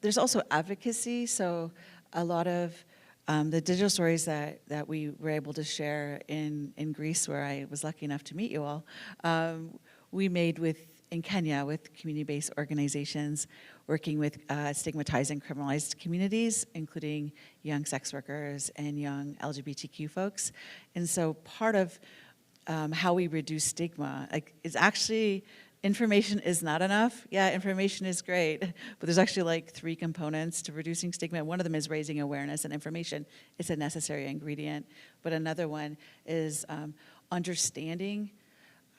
There's also advocacy. So a lot of the digital stories that we were able to share in Greece, where I was lucky enough to meet you all, we made in Kenya with community-based organizations working with stigmatized and criminalized communities, including young sex workers and young LGBTQ folks. And so part of how we reduce stigma is actually, information is not enough. Yeah, information is great, but there's actually 3 components to reducing stigma. One of them is raising awareness, and information is a necessary ingredient. But another one is understanding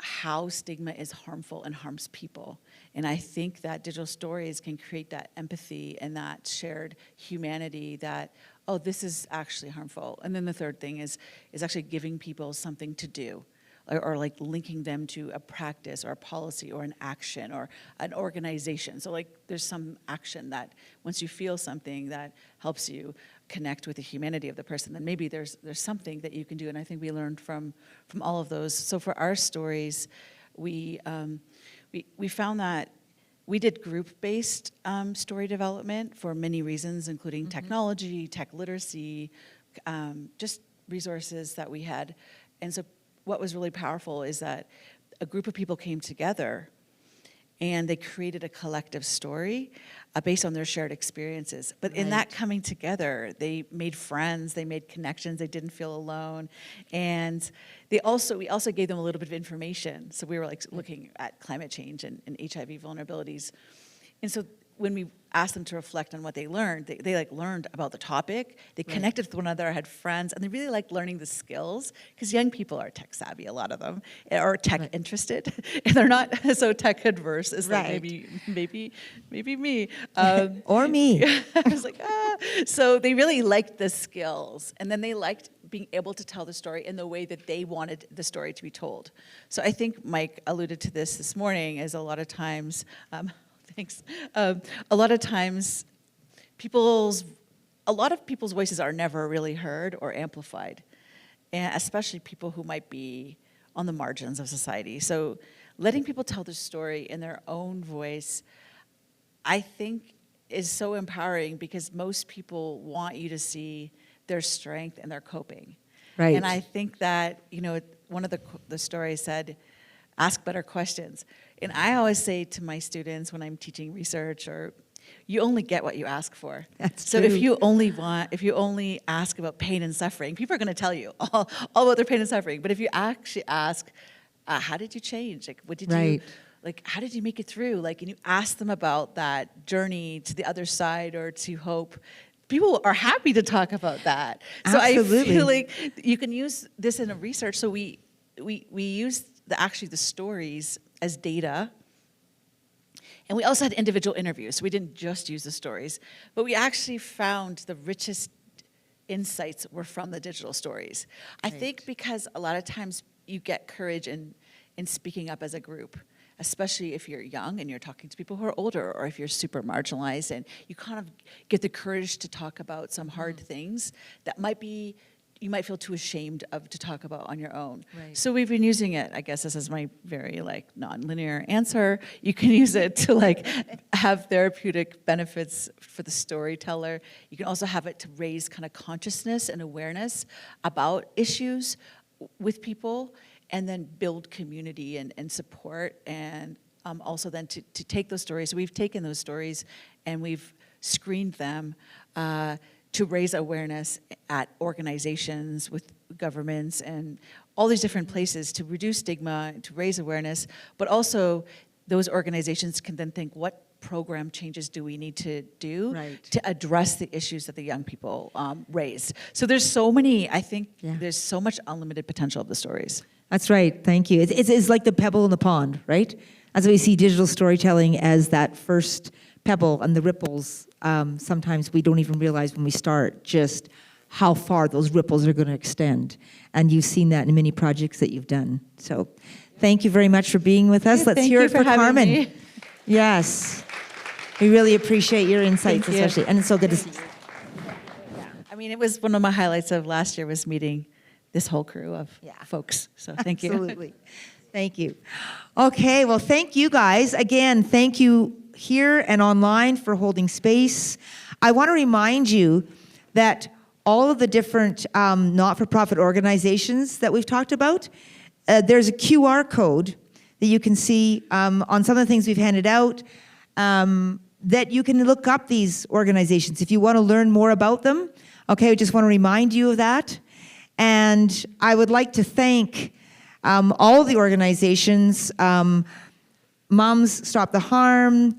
how stigma is harmful and harms people. And I think that digital stories can create that empathy and that shared humanity that, oh, this is actually harmful. And then the third thing is actually giving people something to do, or like linking them to a practice or a policy or an action or an organization. So like there's some action that once you feel something that helps you connect with the humanity of the person, then maybe there's something that you can do. And I think we learned from all of those. So for our stories, we found that we did group-based story development for many reasons, including technology, tech literacy, just resources that we had. And so what was really powerful is that a group of people came together and they created a collective story based on their shared experiences. But in that coming together, they made friends, they made connections, they didn't feel alone. And we also gave them a little bit of information. So we were like looking at climate change and HIV vulnerabilities. And so when we asked them to reflect on what they learned, they like learned about the topic, they connected with one another, had friends, and they really liked learning the skills, because young people are tech savvy, a lot of them, or tech interested, and they're not so tech adverse as like maybe me. Or me. I was like, So they really liked the skills, and then they liked being able to tell the story in the way that they wanted the story to be told. So I think Mike alluded to this morning, is a lot of times, thanks. A lot of times, a lot of people's voices are never really heard or amplified, and especially people who might be on the margins of society. So letting people tell their story in their own voice, I think, is so empowering, because most people want you to see their strength and their coping. Right. And I think that, one of the stories said, ask better questions. And I always say to my students when I'm teaching research, or you only get what you ask for. That's so true. if you only ask about pain and suffering, people are going to tell you all about their pain and suffering. But if you actually ask, how did you change? Like, what did you, like, how did you make it through? Like, and you ask them about that journey to the other side or to hope, people are happy to talk about that. Absolutely. So I feel like you can use this in a research. So we use the stories as data. And we also had individual interviews. So we didn't just use the stories, but we actually found the richest insights were from the digital stories. I think because a lot of times you get courage in speaking up as a group, especially if you're young and you're talking to people who are older, or if you're super marginalized and you kind of get the courage to talk about some hard things that you might feel too ashamed to talk about on your own. Right. So we've been using it, I guess this is my very non-linear answer. You can use it to have therapeutic benefits for the storyteller. You can also have it to raise kind of consciousness and awareness about issues with people, and then build community and support, and also then to take those stories. So we've taken those stories and we've screened them to raise awareness at organizations, with governments, and all these different places to reduce stigma, to raise awareness, but also those organizations can then think, what program changes do we need to do to address the issues that the young people raise? So there's so many, I think there's so much unlimited potential of the stories. That's right, thank you. It's like the pebble in the pond, right? As we see digital storytelling as that first pebble, and the ripples, sometimes we don't even realize when we start just how far those ripples are going to extend. And you've seen that in many projects that you've done. So thank you very much for being with us. Let's hear it for Carmen. Me. Yes. We really appreciate your insights, especially. And it's so good to see you. Yeah. I mean, it was one of my highlights of last year was meeting this whole crew of folks. So thank you. Absolutely. Thank you. Okay, well, thank you guys. Again, thank you here and online for holding space. I want to remind you that all of the different not-for-profit organizations that we've talked about, there's a QR code that you can see on some of the things we've handed out, that you can look up these organizations if you want to learn more about them. Okay, I just want to remind you of that. And I would like to thank all the organizations, Moms Stop the Harm,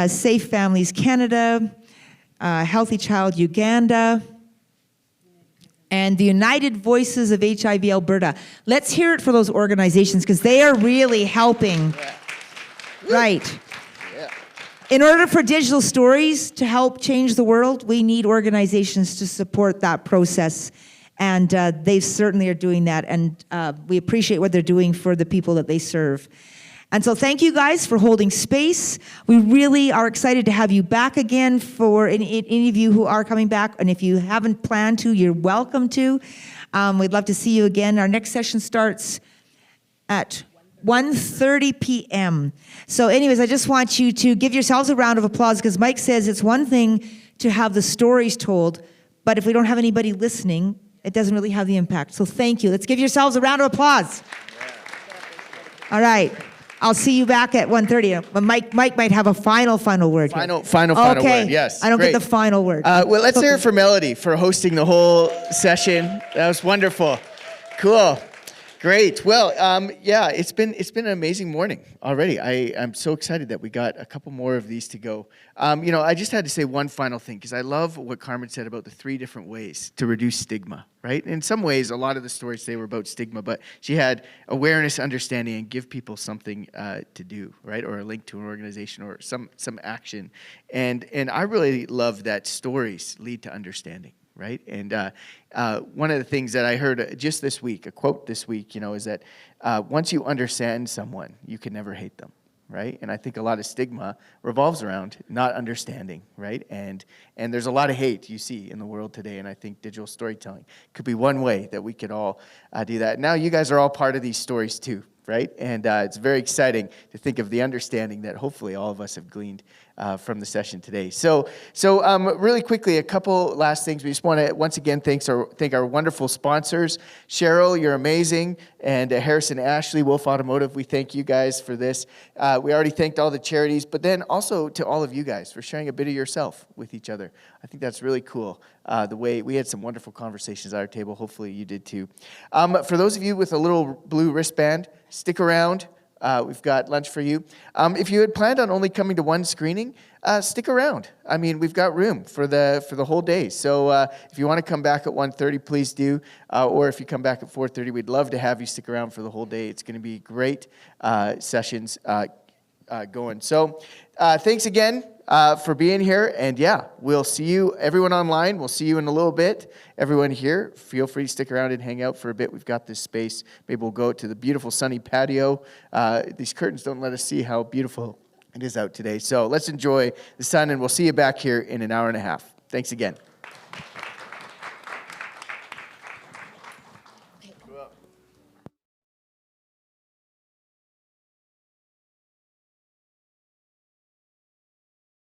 Safe Families Canada, Healthy Child Uganda, and the United Voices of HIV Alberta. Let's hear it for those organizations because they are really helping. Yeah. Right. Yeah. In order for digital stories to help change the world, we need organizations to support that process. And they certainly are doing that. And we appreciate what they're doing for the people that they serve. And so thank you guys for holding space. We really are excited to have you back again for any of you who are coming back. And if you haven't planned to, you're welcome to. We'd love to see you again. Our next session starts at 1:30 p.m. So anyways, I just want you to give yourselves a round of applause because Mike says it's one thing to have the stories told, but if we don't have anybody listening, it doesn't really have the impact. So thank you. Let's give yourselves a round of applause. All right. I'll see you back at 1:30. But Mike might have a final word. Final okay. word, yes. I don't Great. get the final word. Well, let's hear it for Melody for hosting the whole session. That was wonderful. Cool. Great. Well, yeah, it's been an amazing morning already. I'm so excited that we got a couple more of these to go. I just had to say one final thing because I love what Carmen said about the 3 different ways to reduce stigma, right? In some ways, a lot of the stories today were about stigma, but she had awareness, understanding, and give people something to do, right? Or a link to an organization or some action. And I really love that stories lead to understanding. Right? And one of the things that I heard just this week, a quote this week, is that once you understand someone, you can never hate them, right? And I think a lot of stigma revolves around not understanding, right? And there's a lot of hate you see in the world today, and I think digital storytelling could be one way that we could all do that. Now you guys are all part of these stories too, right? And it's very exciting to think of the understanding that hopefully all of us have gleaned from the session today. So really quickly, a couple last things. We just want to once again thank our wonderful sponsors. Cheryl, you're amazing. And Harrison Ashley, Wolf Automotive, we thank you guys for this. We already thanked all the charities, but then also to all of you guys for sharing a bit of yourself with each other. I think that's really cool. The way we had some wonderful conversations at our table. Hopefully you did too. For those of you with a little blue wristband, stick around. We've got lunch for you. If you had planned on only coming to one screening, stick around. I mean, we've got room for the whole day. So if you want to come back at 1:30, please do. Or if you come back at 4:30, we'd love to have you stick around for the whole day. It's going to be great sessions going. So thanks again for being here. And yeah, we'll see you, everyone online. We'll see you in a little bit. Everyone here, feel free to stick around and hang out for a bit. We've got this space. Maybe we'll go to the beautiful sunny patio. These curtains don't let us see how beautiful it is out today. So let's enjoy the sun, and we'll see you back here in an hour and a half. Thanks again.